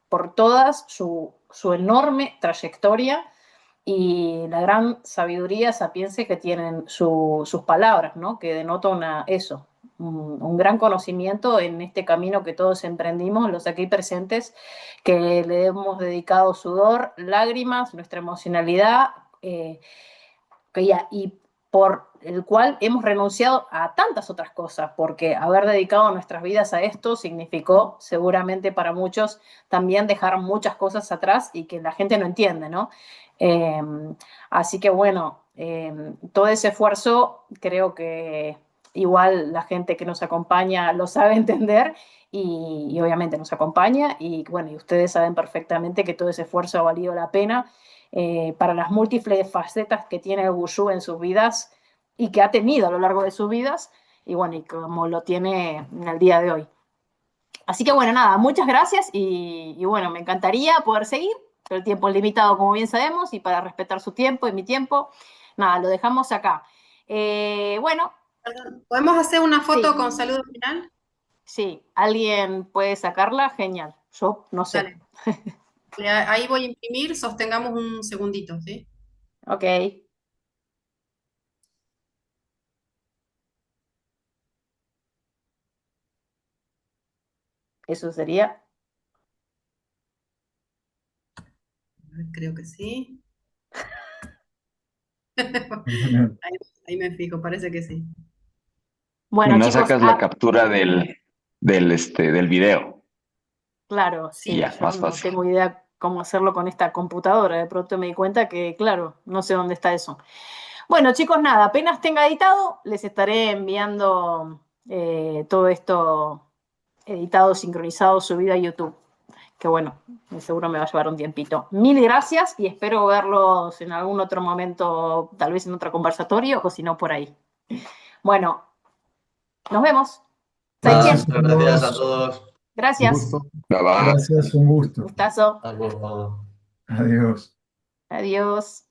por todas su enorme trayectoria y la gran sabiduría sapiense que tienen sus palabras, ¿no? Que denotan un gran conocimiento en este camino que todos emprendimos, los aquí presentes, que le hemos dedicado sudor, lágrimas, nuestra emocionalidad, y por el cual hemos renunciado a tantas otras cosas, porque haber dedicado nuestras vidas a esto significó seguramente para muchos también dejar muchas cosas atrás y que la gente no entiende, ¿no? Eh, Así que bueno, todo ese esfuerzo creo que igual la gente que nos acompaña lo sabe entender y obviamente nos acompaña y bueno, y ustedes saben perfectamente que todo ese esfuerzo ha valido la pena para las múltiples facetas que tiene el Wushu en sus vidas y que ha tenido a lo largo de sus vidas, y bueno, y como lo tiene en el día de hoy. Así que bueno, nada, muchas gracias y bueno, me encantaría poder seguir, pero el tiempo es limitado, como bien sabemos, y para respetar su tiempo y mi tiempo, nada, lo dejamos acá. Bueno, ¿Podemos hacer una foto sí, con saludo final? sí, ¿alguien puede sacarla? Genial, yo no sé. Dale. Ahí voy a imprimir, sostengamos un segundito, ¿sí? Ok, eso sería. Creo que sí. Bien. Ahí me fijo, parece que sí. Y Bueno, no chicos, sacas la captura del video claro, y sí, ya, yo más no fácil. tengo idea cómo hacerlo con esta computadora. De pronto me di cuenta que, claro, no sé dónde está eso. Bueno, chicos, nada, apenas tenga editado, les estaré enviando todo esto editado, sincronizado, subido a YouTube. Que bueno, seguro me va a llevar un tiempito. Mil gracias y espero verlos en algún otro momento, tal vez en otro conversatorio o si no por ahí. Bueno, nos vemos. Nada, Zaijian. Gracias a muchas gracias a todos. todos. Un Gracias. gusto. Bye bye. Gracias, un gusto. Gustazo. Hasta luego. Adiós. Adiós.